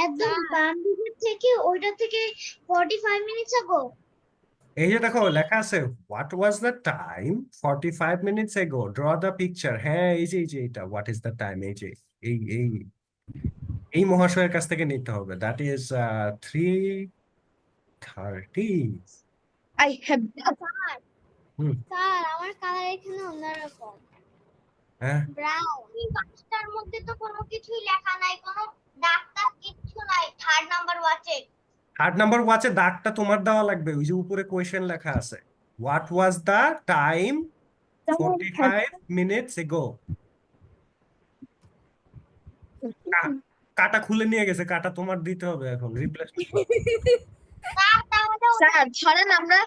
একদম বামদিকে থেকে, ওইটা থেকে 45 minutes ago। এই যে দেখো লেখা আছে what was the time 45 minutes ago, draw the picture। হ্যাঁ, এই যে এটা what is the time, এই যে এই এই এই মহাশয়ের কাছ থেকে নিতে হবে, that is 3:30। I have hmm, sir আমার কালার এখানে অন্যরকম হ্যাঁ, ব্রাউন। এই বাক্সটার মধ্যে তো কোনো কিছুই লেখা নাই, কোনো দাগ টাগ কিচ্ছু নাই। 3rd নাম্বার ওয়াচে 3rd নাম্বার ওয়াচে দাগটা তোমার দেওয়া লাগবে, ওই যে উপরে কোয়েশ্চেন লেখা আছে what was the time 45 minutes ago। কাটা খুলে নিয়ে গেছে, কাটা তোমার দিতে হবে এখন, রিপ্লেসমেন্ট। স্যার, ধরেন আমরা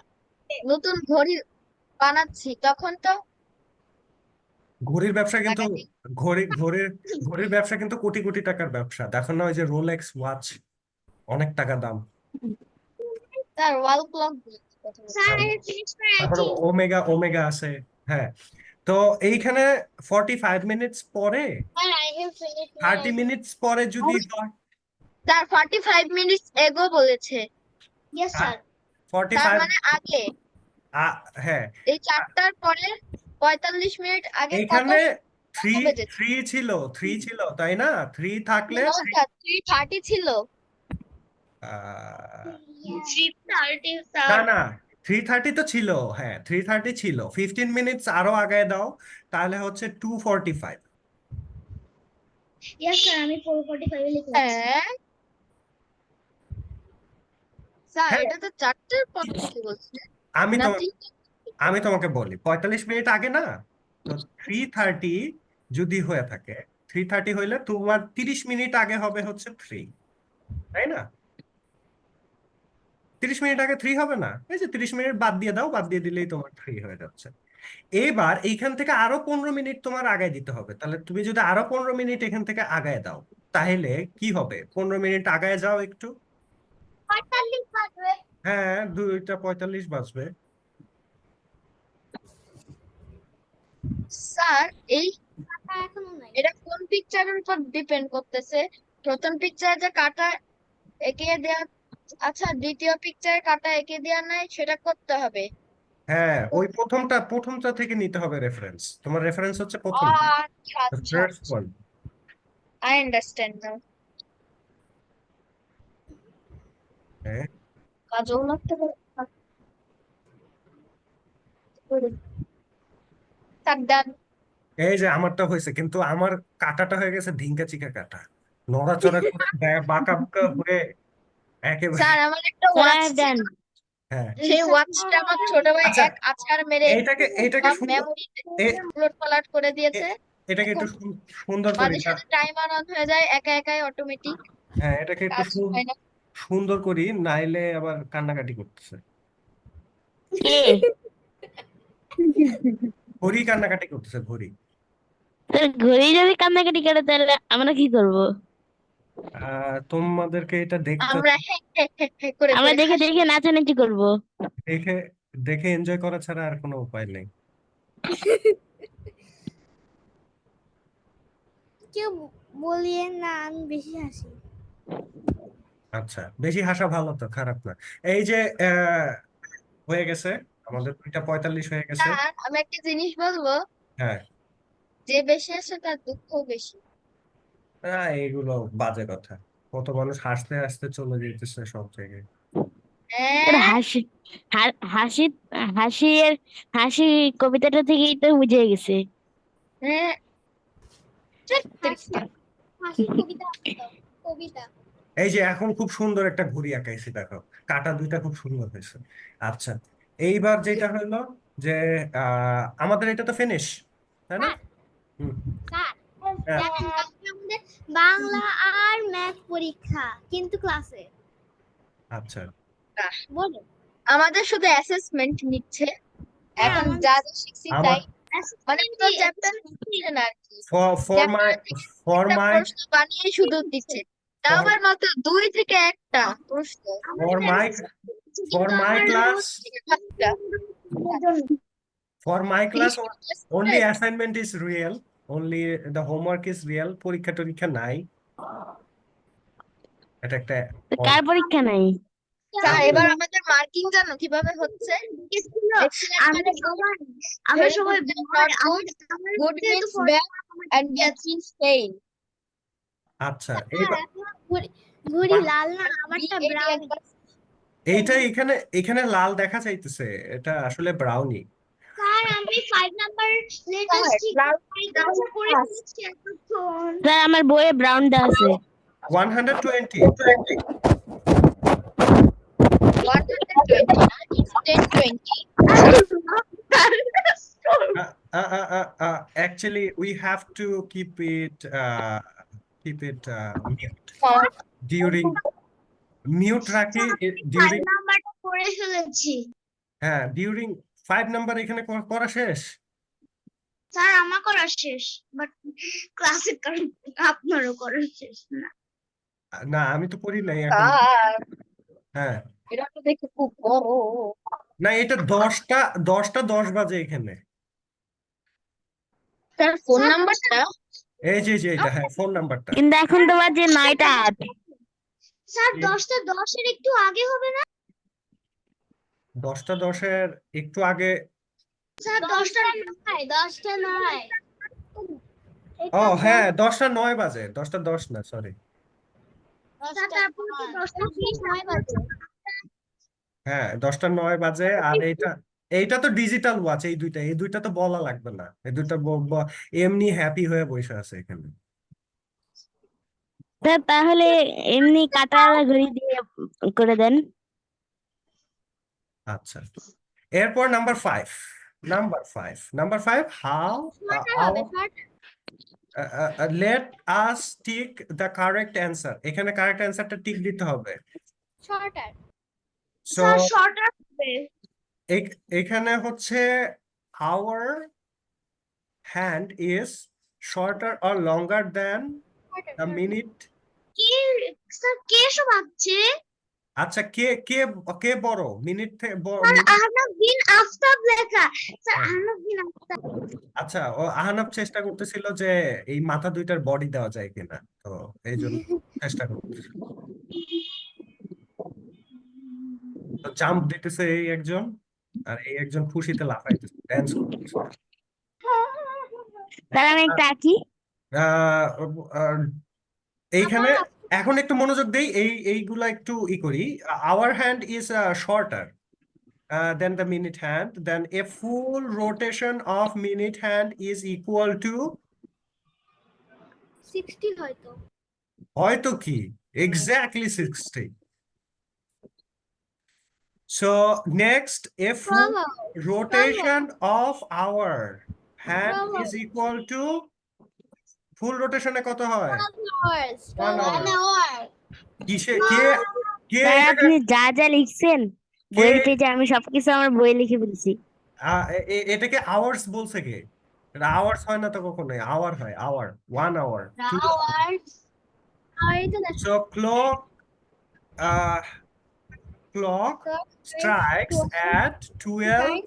নতুন ঘড়ি বানাচ্ছি, তখন তো ঘড়ির ব্যবসা কিন্তু, টাকা দিই। ঘড়ির ব্যবসা কিন্তু কোটি কোটি টাকার ব্যবসা, দেখো না ওই যে রোলেক্স ওয়াচ, অনেক টাকা দাম। Sir wall clock sir finish করে তারপরে আছি। ওমেগা ওমেগা আছে। হ্যাঁ, তো এইখানে 45 মিনিটস পরে, sir I have finish 30 minutes পরে যদি হয়, স্যার 45 মিনিটস এগো বলেছে, ইয়েস স্যার। তার 45, মানে আগে। হ্যাঁ, এই 4টার পরে 45 মিনিট আগে কত এইখানে 3 বেজেছে? 3 ছিল, 3 ছিল তাই না, 3 থাকলে No, স্যার 3:30 ছিল। আহ, 3:30 না স্যার। না 3:30 তো ছিল, হ্যাঁ 3:30 ছিল, 15 মিনিটস আরো আগায় দাও, তাহলে হচ্ছে 2:45। ইয়েস স্যার, আমি 4:45 লিখে রাখছি। হ্যাঁ স্যার, হ্যাঁ, এটা তো 4টার পর থেকে বলছে আমি না তোমাকে আমি তোমাকে বলি 45 মিনিট আগে না, তো 3:30 যদি হয়ে থাকে, 3:30 হইলে তোমার 30 মিনিট আগে হবে হচ্ছে 3, তাই না? 30 মিনিট আগে 3 হবে না, এই যে 30 মিনিট বাদ দিয়ে দাও, বাদ দিয়ে দিলেই তোমার 3 হয়ে যাচ্ছে। এবার এইখান থেকে আরো 15 মিনিট তোমার আগায় দিতে হবে, তাহলে তুমি যদি আরো 15 মিনিট এখান থেকে আগায় দাও, তাহলে কি হবে, 15 মিনিট আগায় যাও একটু, 45 বাজবে। হ্যাঁ 2:45 বাজবে। স্যার এই কাটা এখনো নাই। এটা কোন পিকচারের উপর ডিপেন্ড করতেছে? প্রথম পিকচারে যে কাটা এঁকে দেওয়া, আচ্ছা দ্বিতীয় পিকচারে কাটা এঁকে দেওয়া নাই, সেটা করতে হবে। হ্যাঁ, ওই প্রথমটা থেকে নিতে হবে রেফারেন্স, তোমার রেফারেন্স হচ্ছে প্রথম, আচ্ছা আচ্ছা, ফার্স্ট ওয়ান। আই আন্ডারস্ট্যান্ড নাও। হ্যাঁ, কাজও লাগতে পারে। স্যার ডান। এই যে আমারটা হয়েছে, কিন্তু আমার কাটাটা হয়ে গেছে ধিঙ্কা চিকা কাটা, নড়াচড়া করে বাঁকা বুকা হয়ে একেবারে। স্যার আমার একটা ওয়াচ ছিল, ডান। হ্যাঁ, সেই ওয়াচটা আমার ছোট ভাই আচ্ছা, এক আছাড় মেরে এইটাকে সব মেমোরি উলট পালট করে দিয়েছে। এটাকে একটু এখন সুন্দর করি মাঝে সাথে টাইমার অন হয়ে যায় একা একাই অটোমেটিক, হ্যাঁ, এটাকে একটু কাজ হয় না। সুন্দর করি, নাইলে আবার কান্নাকাটি করতেছে, কে? ঘড়ি কান্নাকাটি করতেছে, ঘড়ি। তোর ঘড়ি যদি কান্নাকাটি করে তাহলে আমরা কি করবো? তোমাদেরকে এটা দেখতে আমরা হে হে হে হে করে আমরা করে দেখে হাসি। দেখে নাচানাচি করবো। দেখে দেখে এনজয় করা ছাড়া আর কোনো উপায় নেই। কেউ বলিয়ে না, আমি বেশি হাসি। আচ্ছা, বেশি হাসা ভালো তো, খারাপ না। এই যে হয়ে গেছে, আমাদের 2:45 হয়ে গেছে। আর আমি একটা জিনিস বলবো, হ্যাঁ, যে বেশি আসে তার দুঃখ বেশি। এইগুলো বাজে কথা। কত মানুষ হাসতে হাসতে চলে যেতেছে সব জায়গায়। তোর হ্যাঁ হাসি হাসি হাসির হাসি কবিতাটা থেকেই তো বুঝে গেছে। হ্যাঁ হাসি হাসির কবিতা আছে তো, কবিতা। এই যে এখন খুব সুন্দর একটা ঘুড়ি আঁকাইছি, দেখো কাটা দুইটা খুব সুন্দর হয়েছে। আচ্ছা, এইবার যেটা হলো যে আমাদের এটা তো ফিনিশ, তাই না? স্যার হুম, স্যার হ্যাঁ, দেখেন, কালকে আমাদের বাংলা আর ম্যাথ পরীক্ষা, কিন্তু ক্লাসে আচ্ছা। বলো। আমাদের শুধু অ্যাসেসমেন্ট নিচ্ছে, হ্যাঁ, এখন আমাদের যা যা শিখছি আমার তাই, মানে পুরো চ্যাপ্টার নিচ্ছে না আর কি। ফর মাই চ্যাপ্টার থেকে ফর একটা মাই প্রশ্ন বানিয়ে শুধু দিচ্ছে, তাও আবার মাত্র 2 থেকে 1টা প্রশ্ন। ফর মাই ফর কিন্তু মাই আমার ক্লাস থেকে 7টা। For my class, only Right. assignment is real. Only the homework is real. পরীক্ষা টরীক্ষা নাই। এটা একটা তো কার পরীক্ষা নাই? স্যার আমাদের এবার আমাদের মার্কিং জানো কিভাবে হচ্ছে? Excellent আমরা মানে সবাই very সবাই good means not good, good means bad, and bad means fail. আচ্ছা, স্যার এখন ঘুড়ি লাল না, আমারটা B-A-D ব্রাউন। একবার এইটা এখানে এখানে লাল দেখা যাইতেছে, এটা আসলে ব্রাউনি। স্যার আমি 5 নাম্বার লেটেস্ট ঠিক Cloud কাজটা করে ফেলেছি এতক্ষণ। স্যার আমার বইয়ে ব্রাউনটা আছে। 120। 120, it's 1020. Actually, we have to keep it mute during mute রাখি during 5 নাম্বারটা করে ফেলেছি। হ্যাঁ during 5 নাম্বার এখানে করা শেষ। স্যার আমার করা শেষ, বাট ক্লাসে কারণ আপনারও করা শেষ না। না, আমি তো করি নাই এখন। আর হ্যাঁ, এটা তো দেখে খুব বড়। না, এটা 10টা 10 বাজে এখানে। তার ফোন নাম্বারটা এই যে এটা, হ্যাঁ, ফোন নাম্বারটা। কিন্তু এখন তো বাজে 9টা 8। স্যার 10টা 10 একটু আগে হবে না? 10টা 10 একটু আগে। স্যার 10টা নয়। ও হ্যাঁ, 10টা 9 বাজে, 10টা 10 না, সরি। স্যার তারপর তো 10টা 20 নয় বাজে। হ্যাঁ, 10টা 9 বাজে। আর এইটা তো ডিজিটাল ওয়াচ, এই দুইটা তো বলা লাগবে না, এই দুইটা এমনি হ্যাপি হয়ে বসে আছে এখানে। স্যার তাহলে এমনি কাটাওয়ালা ঘড়ি দিয়ে করে দেন। আচ্ছা, এরপর নাম্বার 5 হাউ শর্টার হবে, short. Let us tick the correct answer. এখানে কারেক্ট অ্যান্সারটা টিক দিতে হবে। শর্টার। সো স্যার শর্টার হবে। এখানে হচ্ছে our hand is shorter or longer than the minute. কি স্যার কে সব আছে? আচ্ছা, কে কে কে বড়, মিনিট থেকে স্যার আহনাফ বিন আফতাব লেখা। স্যার আহনাফ বিন আফতাব। আচ্ছা, ও আহনাব চেষ্টা করতেছিল যে এই মাথা দুইটার বডি দেওয়া যায় কিনা, তো এই জন্য চেষ্টা করতেছিল। তো জাম্প দিতেছে এই একজন, আর এই একজন খুশিতে লাফাইতেছে, ড্যান্স করতেছে। স্যার আমি একটা আঁকি। আহ, আহ, এইখানে এখন একটু মনোযোগ দেই, এইগুলা একটু করি। Our hand is shorter than the minute hand, then a full rotation of minute hand is equal to 60 হয়তো। হয়তো কি exactly 60. So next, a full Bravo. rotation of our hand Bravo. is equal to full rotation এ কত হয়? 1 hour. 1 hour। কিসে কে কে স্যার এটাকে আপনি যা যা লিখছেন কে বইয়ের পেজে, আমি সবকিছু আমার বইয়ে লিখে ফেলছি। এটাকে আওয়ার্স বলছে কে? এটা আওয়ার্স হয় না তো কখনোই, আওয়ার হয়, hour 1 hour 2 hour Hours। So clock strikes at 12,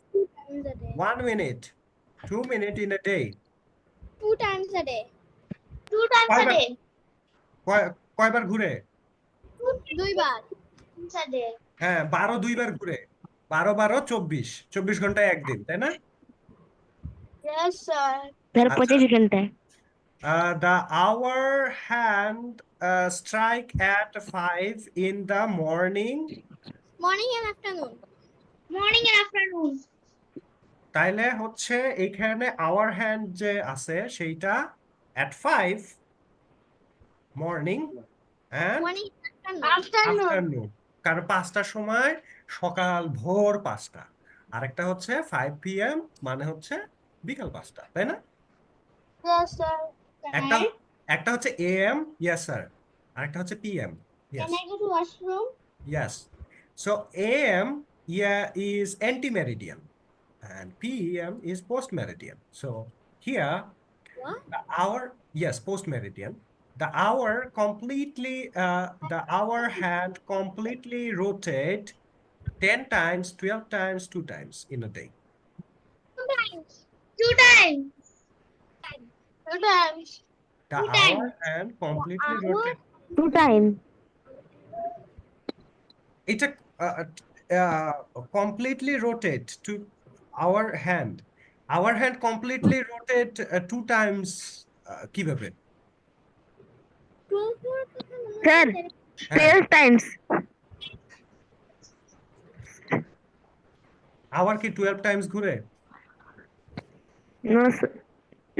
1 minute, 2 minutes in a day. 2 times a day. 2 times a কয়বার day. কয়বার ঘুরে? 2 বার। Times a day. হ্যাঁ 12 দুইবার ঘুরে, 12 12 24, 24 ঘন্টায় একদিন, তাই না? Yes, sir. ধর আচ্ছা 25 ঘন্টায়। the hour hand strike at 5 in the morning. Morning and afternoon. Morning and afternoon. তাইলে হচ্ছে এখানে আওয়ার হ্যান্ড যে আছে সেইটা at 5 morning and Morning and afternoon. Afternoon. afternoon, কারণ 5টার সময় সকাল ভোর 5টা, আরেকটা হচ্ছে 5 p.m. মানে হচ্ছে বিকাল 5টা, তাই না? Yes, sir. একটা একটা হচ্ছে am, yes sir, আরেকটা হচ্ছে pm, yes. Can I go to washroom? Yes. So AM, yeah, is anti-meridian and PM is post-meridian. So here, What? the hour, yes, post-meridian. The hour hand completely rotate 10 times, 12 times, 2 times in a day. 2 times. 2 times. 2 times. The 2 hour times. hand completely Hour? rotate. 2 times. It's completely rotate to our hand. Our hand completely rotate 2 times. কিভাবে? Sir, হ্যাঁ 12 times. আওয়ার কি 12 টাইমস ঘুরে? No, sir.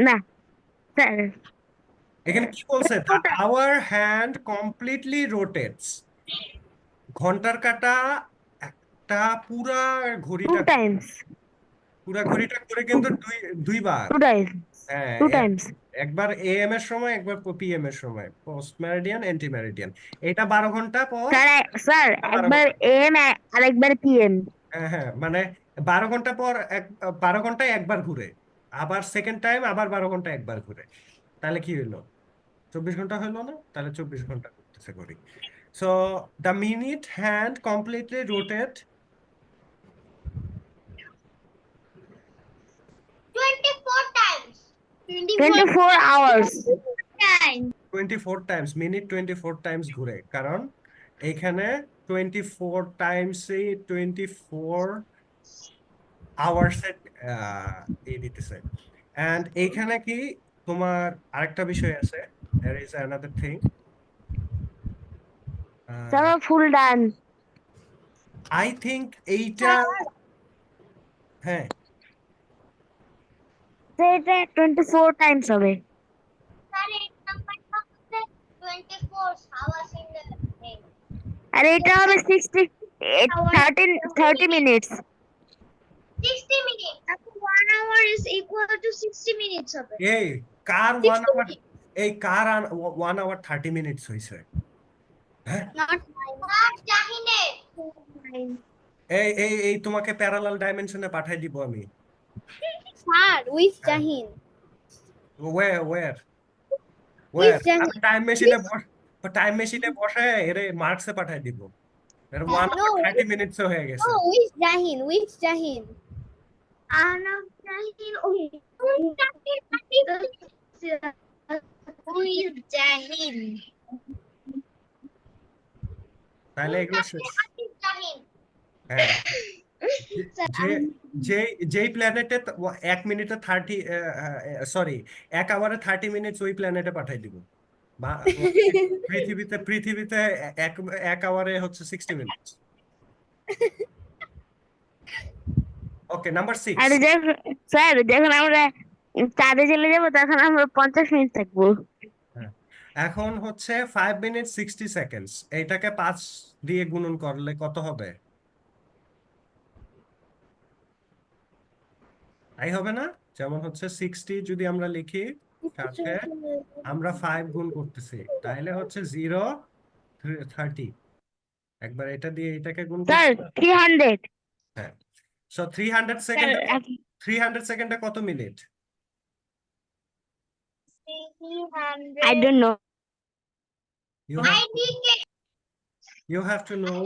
না, স্যার। এখানে কি বলছে? The hour hand completely rotates. ঘন্টার কাঁটা একটা পুরা 2 ঘড়িটা times. পুরা ঘড়িটা করে কিন্তু দুইবার। 2 times. হ্যাঁ 2 times. একবার AM এর সময়, একবার PM এর সময়, পোস্ট মেরিডিয়ান, অ্যান্টি মেরিডিয়ান। এটা 12 ঘন্টা পর, স্যার 12 একবার ঘন্টা। AM আরেকবার PM। হ্যাঁ হ্যাঁ, মানে 12 ঘন্টা পর 12 ঘন্টায় একবার ঘুরে, আবার সেকেন্ড টাইম আবার 12 ঘন্টা একবার ঘুরে, তাহলে কি হইলো? 24 ঘন্টা হইলো না? তাহলে 24 ঘন্টা করতেছে ঘড়ি। So the minute hand completely rotate 24 times. 24 hours. times. 24 Times, minute 24 Times ঘুরে, কারণ এইখানে 24 টাইমস 24 আওয়ার্স এই দিতেছে। এন্ড এইখানে কি তোমার আরেকটা বিষয় আছে, there is another thing. Sir full done. I think এইটা, হ্যাঁ এটা 24 টাইমস হবে। Sir, এই নাম্বারটা হচ্ছে 24 hours in the day. আর এটা হবে 30 minutes. 60 minutes. 1 hour is equal to 60 minutes হবে। এই কার 1 আওয়ার, এই কার 1 আওয়ার 30 মিনিটস হইছে? হ্যাঁ Not mine. Sir, জাহিনের। এই এই এই তোমাকে প্যারালাল ডাইমেনশনে পাঠাই দিব আমি। Sir, with Jahin. Where With Jahin. Time মেশিনে বসে এর মার্কসে পাঠাই দিব। এর 1 No, আওয়ার 30 মিনিটস হয়ে গেছে। No, with Jahin. With Jahin. আনাফ Jahin ওই জাহিন। তাহলে এগুলো শেষ। জাহিন। হ্যাঁ যেই প্ল্যানেটে 1 মিনিটে 30, সরি 1 আওয়ারে 30 মিনিটস, ওই প্ল্যানেটে পাঠাই দিব। বা পৃথিবীতে এক আওয়ারে হচ্ছে 60 মিনিটস। ওকে, নাম্বার 6। আর স্যার যখন আমরা চাঁদে চলে যাবো তখন আমরা 50 মিনিট থাকবো। এখন হচ্ছে 5 মিনিট 60 সেকেন্ডস, এইটাকে 5 দিয়ে গুণন করলে কত হবে? তাই হবে না? যেমন হচ্ছে 60 যদি আমরা লিখি, সাথে আমরা 5 গুণ করতেছি, তাহলে হচ্ছে 0 30। একবার এটা দিয়ে এটাকে গুণ স্যার করছি। 300। হ্যাঁ, সো 300 সেকেন্ডে 300 সেকেন্ডে কত minute? I don't know. You have you have to know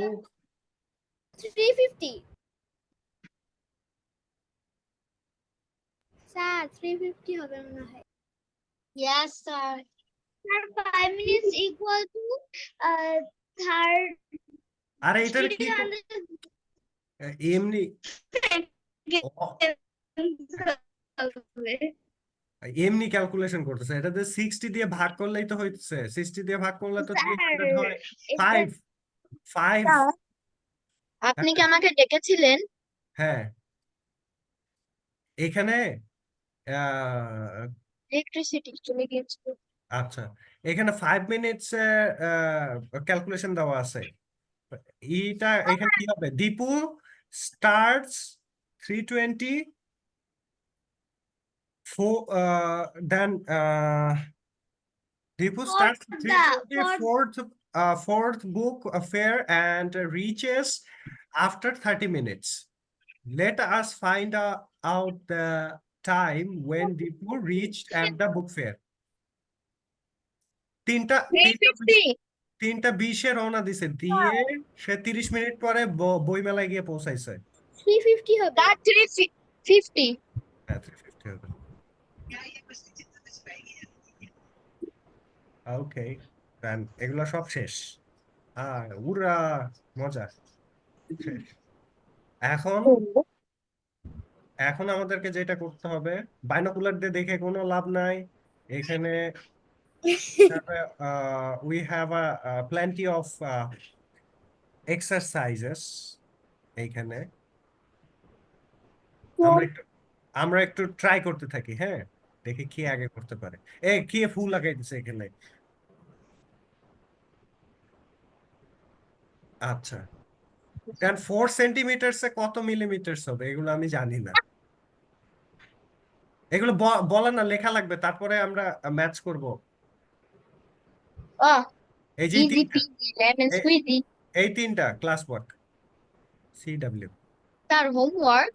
350 sir 350 হবে মনে হয় Yes, sir. 5 minutes equal to third আরে এটার কি এমনি এমনি ক্যালকুলেশন করতেছে এটাতে 60 দিয়ে ভাগ করলেই তো হইতেছে 60 দিয়ে ভাগ করলে তো 300 হয় 5 5 আপনি কি আমাকে ডেকেছিলেন? হ্যাঁ এখানে আহ, ইলেকট্রিসিটি চলে গিয়েছিল। আচ্ছা এখানে 5 মিনিটস ক্যালকুলেশন দেওয়া আছে এটা এখানে কি হবে Dipu starts 320 then Deepu starts fourth book fair and reaches after 30 minutes. Let us find out the time when Deepu reached at the book fair. তিনটা 3:20 রওনা দিছে দিয়ে সে 30 মিনিট পরে বই মেলায় গিয়ে পৌঁছাইছে 350 হবে তার 350 হ্যাঁ 350 হবে ওকে দেন এগুলো সব শেষ উড়া মজা শেষ এখন এখন আমাদেরকে যেটা করতে হবে বাইনোকুলার দিয়ে দেখে কোনো লাভ নাই এখানে we have a plenty of exercises এইখানে আমরা একটু ট্রাই করতে থাকি হ্যাঁ দেখি কি আগে করতে পারে কি ফুল লাগাইতেছে এখানে আচ্ছা দেন 4 সেন্টিমিটারসে কত মিলিমিটারস হবে এগুলো আমি জানি না এগুলো বলা না লেখা লাগবে তারপরে আমরা ম্যাচ করব এই যে ইজি পিজি লেমন স্কুইজি এই তিনটা ক্লাস ওয়ার্ক সিডব্লিউ তার হোমওয়ার্ক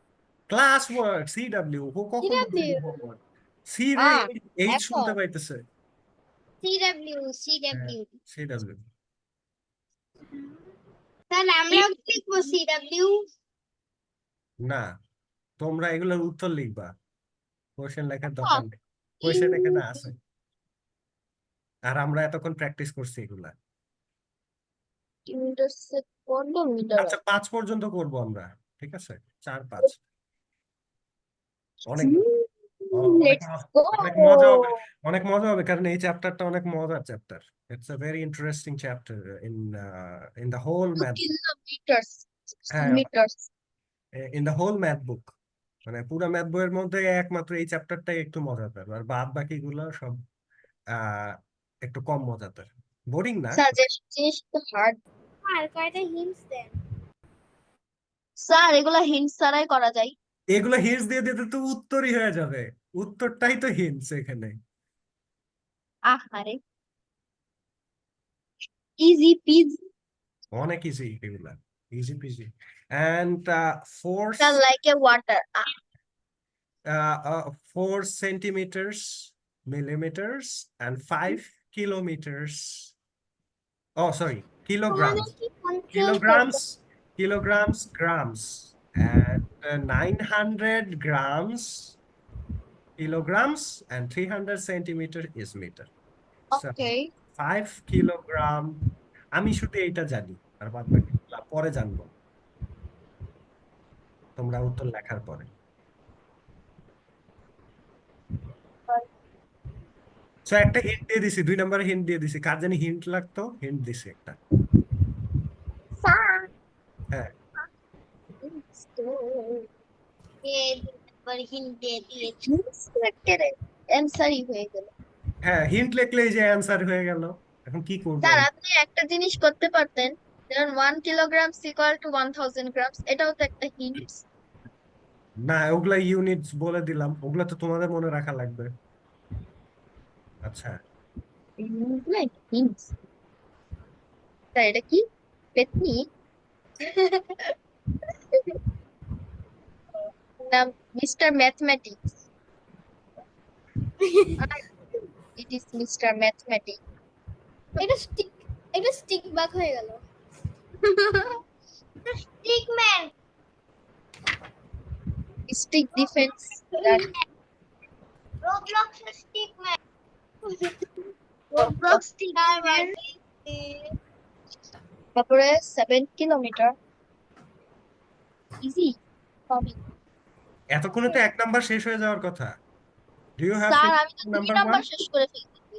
ক্লাস ওয়ার্ক সিডব্লিউ কখন হোমওয়ার্ক সি রে এই শুনতে পাইতেছে CW সিডব্লিউ স্যার আমরাও লিখবো CW না তোমরা এগুলোর উত্তর লিখবা কোশ্চেন লেখার দরকার নেই কোশ্চেন এখানে আছে আর আমরা এতক্ষণ প্র্যাকটিস করছি এগুলা আচ্ছা 5 পর্যন্ত করব আমরা ঠিক আছে 4 5 অনেক অনেক মজা হবে কারণ এই চ্যাপ্টারটা অনেক মজার chapter it's a very interesting chapter in the whole math in the whole math book মানে পুরো ম্যাথ বইয়ের মধ্যে একমাত্র এই চ্যাপ্টারটাই একটু মজাদার আর বাদ বাকিগুলো সব একটু কম মজাদার বোরিং না আর কয়টা হিন্টস দেন স্যার এগুলা হিন্টস ছাড়াই করা যায় এগুলো হিন্টস দিয়ে দিতে তো উত্তরই হয়ে যাবে উত্তরটাই তো হিন্টস এখানে আহারে ইজি পিজি অনেক ইজি এগুলা easy PG and force like a water 4 centimeters millimeters and 5 kilometers oh sorry kilograms grams and 900 grams kilograms and 300 centimeter is meter so okay 5 kilogram আমি শুধু এইটা জানি আর বাদ বাকি পরে জানবো তোমরা উত্তর লেখার পরে সো একটা হিন্ট দিয়ে দিছি 2 নম্বরে হিন্ট দিয়ে দিছি কার জানি হিন্ট লাগতো হিন্ট দিছি একটা হ্যাঁ অ্যানসারই হয়ে গেল হ্যাঁ হিন্ট লিখলেই যে অ্যানসার হয়ে গেল এখন কি করব স্যার আপনি একটা জিনিস করতে পারতেন যেমন 1 কিলোগ্রাম ইকুয়াল টু 1000 গ্রামস এটাও তো একটা হিন্ট না ওগুলা ইউনিটস বলে দিলাম ওগুলা তো তোমাদের মনে রাখা লাগবে আচ্ছা লাইক হিন্টস স্যার এটা কি পেতনি নাম mister mathematics it is mister mathematics এটা স্টিক একটা স্টিক বাক হয়ে গেল। Stickman. Stick defence. Roblox stickman. Roblox stickman. তারপরে 7 কিলোমিটার। ইজি। এতক্ষণে তো 1 নাম্বার শেষ হয়ে যাওয়ার কথা। ডু ইউ হ্যাভ স্যার আমি তো 2 নাম্বার নাম্বার 1? শেষ করে ফেলছি।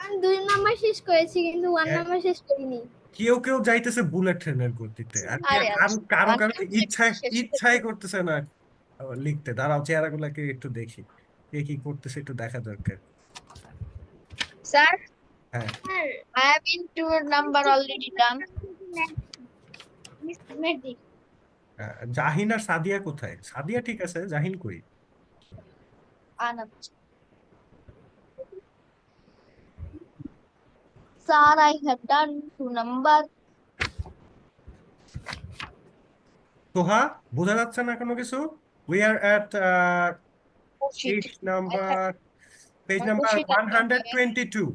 আমি 2 নাম্বার শেষ করেছি কিন্তু 1 নাম্বার শেষ করিনি। কেউ কেউ যাইতেছে বুলেট ট্রেনের গতিতে, আর আরে কারো কারো one ইচ্ছায় শেষ ইচ্ছাই করতেছে না লিখতে। দাঁড়াও চেহারাগুলোকে একটু দেখি, কে কি করতেছে একটু দেখা দরকার। স্যার হ্যাঁ, I have been to number already done. Jahin আর সাদিয়া কোথায়? সাদিয়া ঠিক আছে, জাহিন কই? Anand. Sir, I have done 2 number. Toha বোঝা যাচ্ছে না কোনো কিছু? We are at Oh shit. Page number Oh number shit, I can't do it. 122,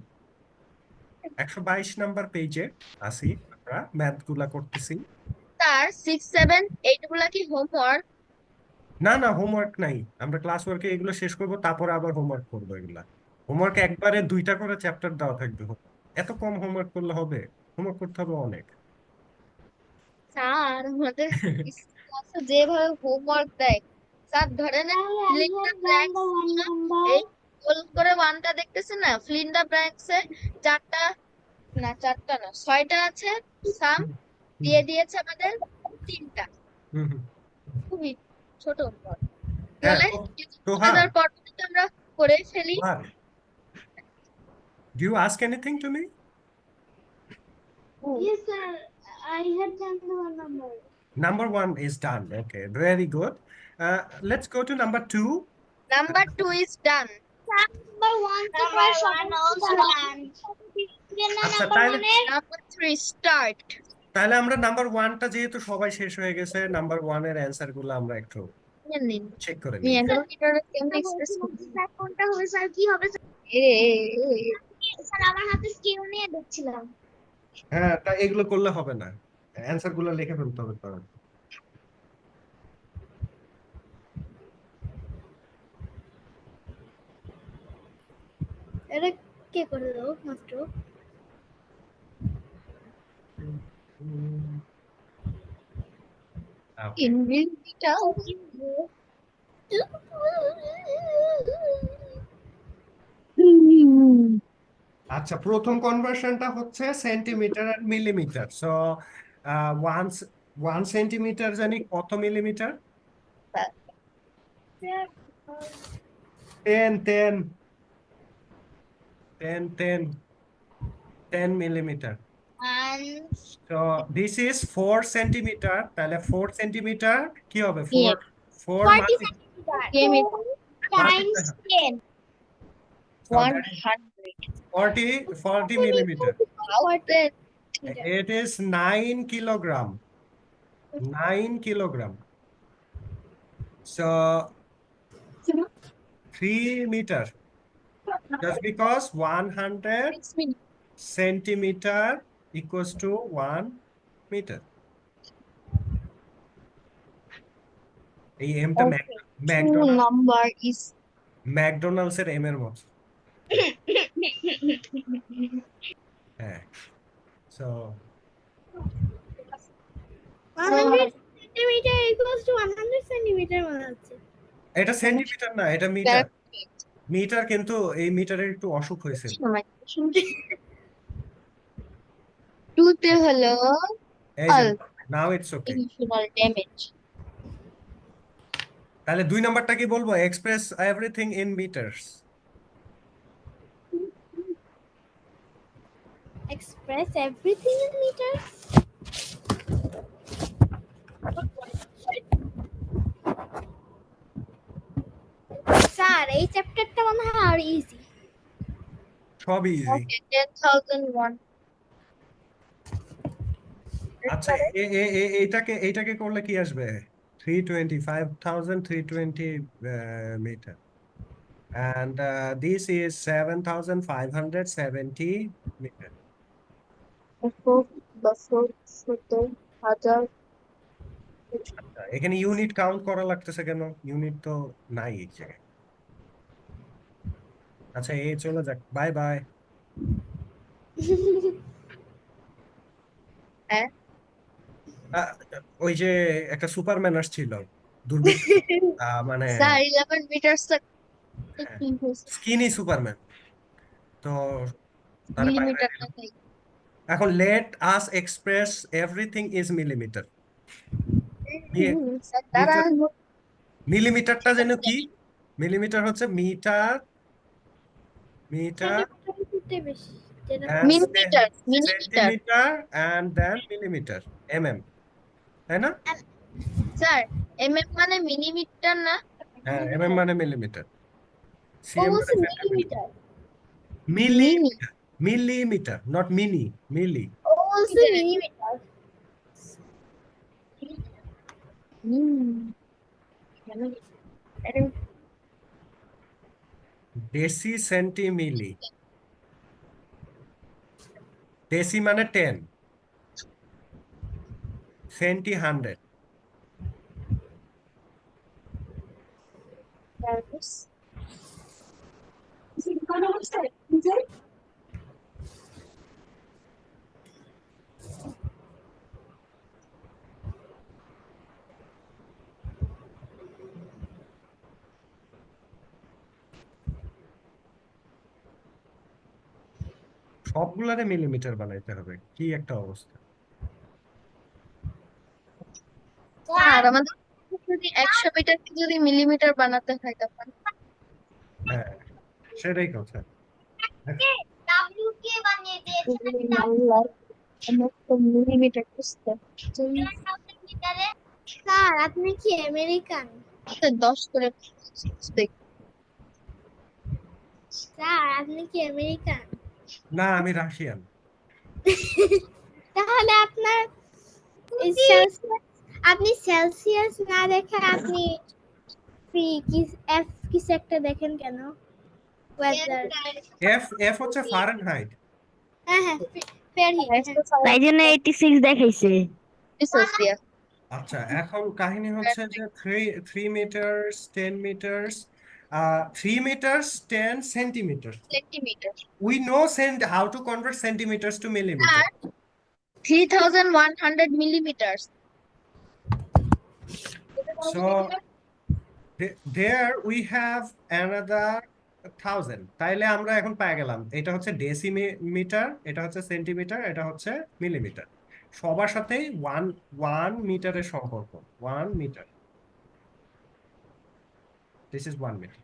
122 number পেজে আছি, আমরা ম্যাথ গুলা করতেছি। Sir, 6, 7, 8 গুলা কি হোমওয়ার্ক? না না, হোমওয়ার্ক নাই, আমরা ক্লাস ওয়ার্কে এগুলো শেষ করব, তারপরে আবার হোমওয়ার্ক করবো। এগুলা হোমওয়ার্ক একবারে 2টা করে চ্যাপ্টার দেওয়া থাকবে। এত কম হোমওয়ার্ক করলে হবে? হোমওয়ার্ক করতে হবে অনেক। স্যার আমাদের ক্লাসে যেভাবে হোমওয়ার্ক দেয়, স্যার ধরে না ফিলিন্ডা ব্ল্যাঙ্কস, এই গোল করে ওয়ানটা দেখতেছেন না, ফিলিন্ডা ব্ল্যাঙ্কস এ 4টা না 6টা আছে, সাম দিয়ে দিয়েছে আমাদের 3টা। হুম, হুম। খুবই ছোট উত্তর। হ্যাঁ, বলে তোহা, আমাদের পদ্ধতিতে আমরা করে ফেলি। do you ask anything to me? Yes, sir. I had done the 1 number. Number 1 is done. Okay, very good. Let's go to number 2. Number 2 is done. Number 1 তো প্রায় সবাই also done. আচ্ছা, Number তাহলে 1 এর Number 3 start. তাহলে আমরা নাম্বার 1টা যেহেতু সবাই শেষ হয়ে গেছে, নাম্বার 1 এর অ্যান্সার গুলো আমরা একটু নিন চেক করে আমি নিই। 11 মিটারের কেমনে এক্সপ্রেস স্যার কোনটা হবে স্যার কি হবে স্যার আমার হাতে স্কেল নিয়ে দেখছিলাম। হ্যাঁ, তা এগুলো করলে হবে না, অ্যান্সার গুলো লিখে ফেলতে হবে তো। এটা কে করে দাও মাত্র। Okay. in metre. আচ্ছা, প্রথম কনভার্সনটা হচ্ছে সেন্টিমিটার আর মিলিমিটার। সো 1 সেন্টিমিটার জানি কত millimetre? 10 millimeter. So this is 4 centimetre, তাহলে 4 সেন্টিমিটার কি হবে? 4 40 centimetre times 10 40 millimeter. It is 9 kilogram. 9 kilogram. So 3 meter. Just because 100 centimeter equals to 1 meter. এই এমটা নাম্বার ইজ ম্যাকডোনাল্ডস এর এম এর মতো। হ্যাঁ, so 100 centimetre equals to 100 centimetre মনে হচ্ছে। এটা সেন্টিমিটার না, এটা মিটার। মিটার, কিন্তু এই মিটারের একটু অসুখ হয়েছে। টুতে হলো এই যে now it's okay. Emotional damage. তাহলে 2 নাম্বারটা কি বলবো? Express everything in metres. Express everything in meters. Sir এই চ্যাপ্টারটা মনে হয় আর ইজি। সবই ইজি। ওকে 10001। আচ্ছা, এইটাকে করলে কি আসবে? 320 meter, and this is 7570 meter. একক, দশক, শতক, হাজার। এখানে ইউনিট কাউন্ট করা লাগতেছে কেন? ইউনিট তো নাই এই জায়গায়। আচ্ছা, এই চলে যাক, বাই বাই। হ্যাঁ ওই যে একটা সুপারম্যান আসছিল, দুর্বৃত্ত, মানে sir 11 metre sir skinny Superman, তো তার বাইরে মিলিমিটার দিল। দেখাই। এখন let us express everything is millimetre. Sir তারা মিলিমিটারটা যেন কি? মিলিমিটার হচ্ছে মিটার, মিটার সেন্টিমিটার বেশি যেটা and millimetre millimetre centimetre and then millimetre, তাই না? স্যার মানে মিলিমিটার না? হ্যাঁ, মানে মিলিমিটার, ও সিএম বলছে মানে centimetre. Millimetre millimetre, millimetre, not mini, milli. ও বলছে millimetre deci centi milli. Deci মানে 10, সেন্টি 100। সবগুলারে মিলিমিটার বানাইতে হবে, কি একটা অবস্থা। স্যার আমাদের যদি 100 মিটারকে যদি মিলিমিটার বানাতে হয় তখন হ্যাঁ, সেটাই কথা। ডাব্লিউ কে বানিয়ে দিয়েছে মিলিমিটার বুঝতে মিটারে স্যার আপনি কি আমেরিকান 10 করে বুঝতে। স্যার আপনি কি আমেরিকান না, আমি রাশিয়ান। তাহলে আপনার এই সেলসিয়াস আপনি সেলসিয়াস না দেখে আপনি কি এফ কিছু একটা দেখেন কেন ওয়েদার এফ হচ্ছে ফারেনহাইট। হ্যাঁ হ্যাঁ ফেয়ারহিট তাই জন্য 86 দেখাইছে। সেলসিয়াস আচ্ছা, এখন কাহিনী হচ্ছে যে 3 metres 10 metres, 3 metres 10 centimetre. Centimetre We know how to convert centimeters to millimeter. আর 3100 millimetre So there we have another 1000. তাইলে আমরা এখন পেয়ে গেলাম, এটা হচ্ছে ডেসিমিটার, এটা হচ্ছে সেন্টিমিটার, এটা হচ্ছে মিলিমিটার। সবার সাথেই 1 মিটারের সম্পর্ক, 1 মিটার। This is 1 metre.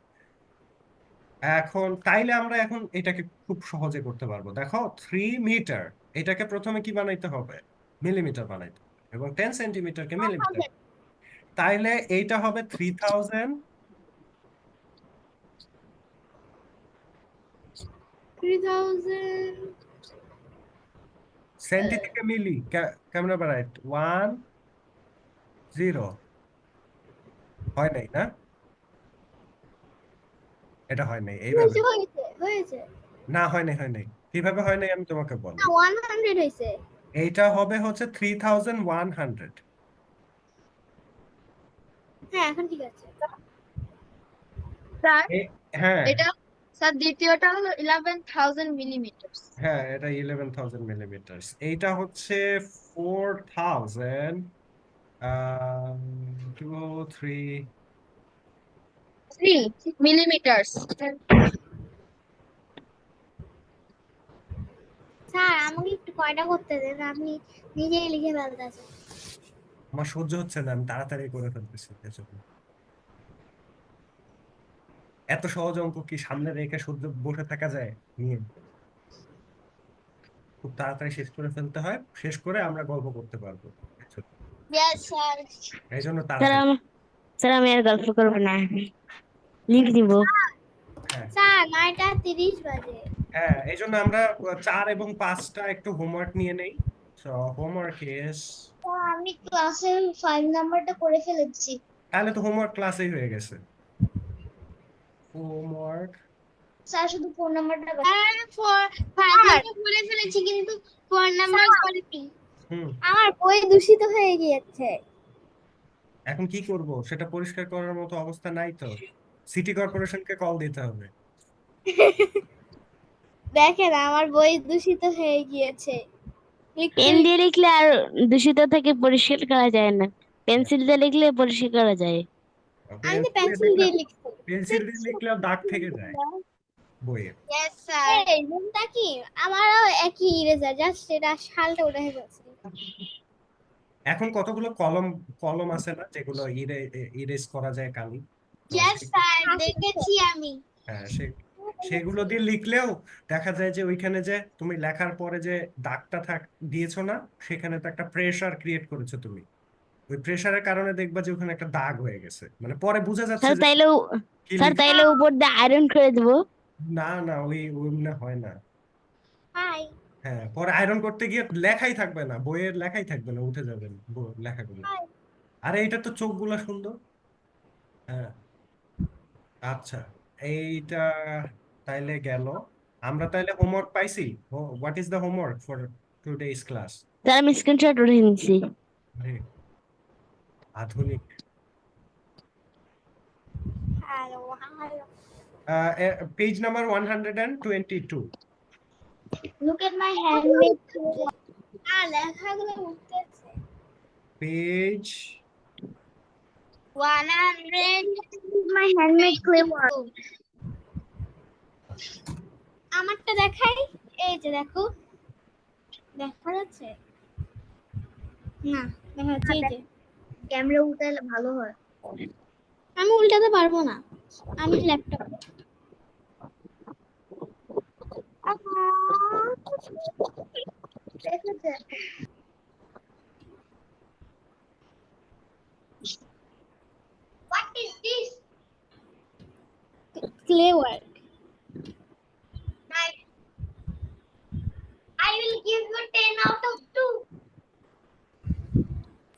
এখন তাইলে আমরা এখন এটাকে খুব সহজে করতে পারবো। দেখো, 3 মিটার এটাকে প্রথমে কি বানাইতে হবে? মিলিমিটার বানাইতে হবে, এবং 10 সেন্টিমিটারকে মিলিমিটার। তাইলে এইটা হবে 3000 3000 সেন্টি থেকে মিলি, কেমনে বানাই? 1 0 হয় নাই না? এটা হয় নাই এইভাবে। হয়েছে হয়েছে না, হয় নাই। কিভাবে হয় নাই আমি তোমাকে বলি। না 100 হয়েছে এইটা হবে হচ্ছে 3100। হ্যাঁ এখন ঠিক আছে স্যার হ্যাঁ এটা স্যার দ্বিতীয়টা হলো 11000 মিলিমিটার হ্যাঁ, এটা 11,000 মিলিমিটার। এইটা হচ্ছে 4000 2 3 3 মিলিমিটার স্যার আমাকে একটু কয়টা করতে দেন আপনি নিজেই লিখে ফেলতেছেন আমার সহ্য হচ্ছে না, আমি তাড়াতাড়ি করে ফেলতেছি এজন্য। এত সহজ অঙ্ক কি সামনে রেখে সহ্য বসে থাকা যায় নিয়ে? খুব তাড়াতাড়ি শেষ করে ফেলতে হয়, শেষ করে আমরা গল্প করতে পারবো। ইয়েস স্যার এই জন্য স্যার তাড়াতাড়ি। স্যার আমি আর গল্প করবো না, লিখ দিব। হ্যাঁ স্যার 9:30 বাজে হ্যাঁ, এই জন্য আমরা 4 এবং 5টা একটু হোমওয়ার্ক নিয়ে নেই। হোমওয়ার্ক ইজ, আমি ক্লাসে 5 নাম্বারটা করে ফেলেছি তাহলে তো হোমওয়ার্ক ক্লাসেই হয়ে গেছে। হোমওয়ার্ক স্যার শুধু ফোন নাম্বারটা বলে ফেলেছি কিন্তু ফোন নাম্বার করেনি। হুম আমার বই দূষিত হয়ে গিয়েছে। এখন কি করব, সেটা পরিষ্কার করার মতো অবস্থা নাই তো, সিটি কর্পোরেশনকে কল দিতে হবে। দেখেন আমার বই দূষিত হয়ে গিয়েছে। পেন দিয়ে লিখলে আর দূষিত থেকে পরিষ্কার করা যায় না, পেন্সিল দিয়ে লিখলে পরিষ্কার করা যায়। আমি তো পেন্সিল দিয়ে লিখছি। পেন্সিল দিয়ে লিখলেও দাগ থেকে যায় বইয়ে। Yes sir. এই রুমটা কি? আমারও একই ইরেজার, জাস্ট এটা শালটা উঠে গেছে। এখন কতগুলো কলম কলম আছে না, যেগুলো ইরেজ করা যায় কালি, তো ইয়েস স্যার, দেখেছি আমি। হ্যাঁ সেগুলো দিয়ে লিখলেও দেখা যায় যে ওইখানে যে তুমি লেখার পরে যে দাগটা দিয়েছো না, সেখানে তো একটা প্রেসার ক্রিয়েট করেছো তুমি, ওই প্রেসারের কারণে দেখবা যে ওখানে একটা দাগ হয়ে গেছে, মানে পরে বোঝা যাচ্ছে স্যার যে তাইলে কি স্যার লিখছো। তাইলে উপর দিয়ে আয়রন করে দেবো। না না, ওই মনে হয় না। হাই। হ্যাঁ, পরে আয়রন করতে গিয়ে লেখাই থাকবে না, বইয়ের লেখাই থাকবে না, উঠে যাবে লেখাগুলো। আরে এটা তো চোখগুলা সুন্দর। হ্যাঁ, আচ্ছা, এইটা তাইলে গেল। আমরা তাইলে হোমওয়ার্ক পাইছি। What is the homework for today's class? Sir আমি স্ক্রিনশট উঠে নিচ্ছি। আধুনিক। Hello hello. Page number 122। Look at my handmade লেখাগুলো উঠতেছে। Page 100। my handmade clay work. আমারটা দেখাই, এই যে দেখো, দেখা যাচ্ছে না? দেখা যাচ্ছে এই যে। ক্যামেরা উঠালে ভালো হয়। আমি উল্টাতে পারবো না, আমি ল্যাপটপ। দেখেছে? What is this? Clay work. I will give you 10 out of 2.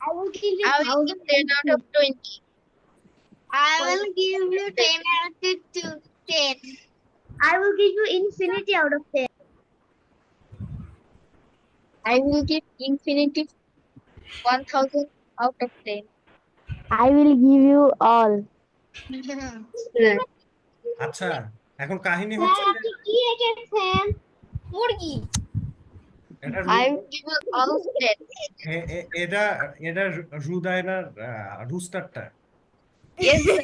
I will give you I will give 10 out of 20. I will give you 10 out of 10. I will give you infinity out of 10. I will give infinity 1000 out of 10. I will give you all. আচ্ছা, এখন কাহিনী হচ্ছে যে আপনি কি রেখেছেন? মুরগি। এটা I will give you all of 10. এটা এটা রুদায়নার রুস্টারটা। Yes, sir.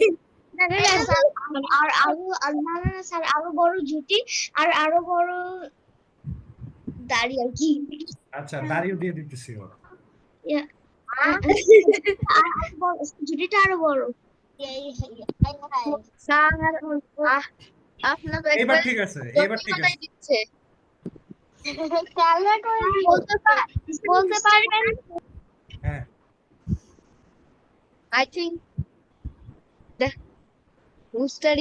আর আরো না স্যার, আরো বড় জুটি আর আরো বড় দাড়ি আর কি। আচ্ছা, দাড়িও দিয়ে দিতেছি ওর। জুটিটা আরো বড়। স্যার আপনার তো এবার একবার ঠিক আছে, এবার ঠিক বানাই আছে। দিচ্ছে। বলতে পারবেন? হ্যাঁ, I think the rooster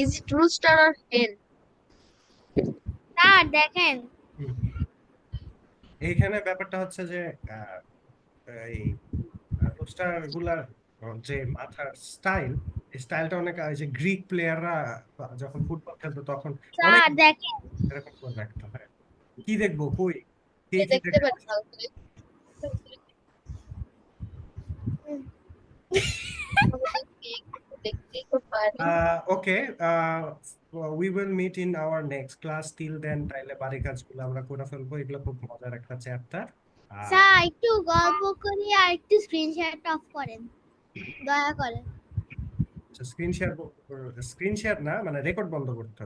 is it rooster or hen? Sir দেখেন, এইখানে ব্যাপারটা হচ্ছে যে এই রুস্টার গুলার যে মাথার স্টাইলটা অনেক, ওই যে গ্রিক প্লেয়াররা যখন ফুটবল খেলতো তখন অনেক স্যার দেখেন। এরকম করে রাখতো। হ্যাঁ, কি দেখবো, কই কে কি দেখতে দেখবে? পাচ্ছি ভালো করে। দেখতেই তো পারি। Okay, we will meet in our next class. Till then, তাইলে বাড়ি কাজগুলো আমরা করে ফেলবো। এগুলো খুব মজার একটা চ্যাপ্টার। স্যার একটু গল্প করি আর একটু স্ক্রিন শেয়ার অফ করেন দয়া করে। স্ক্রিন শেয়ার না, মানে রেকর্ড বন্ধ করতে হবে।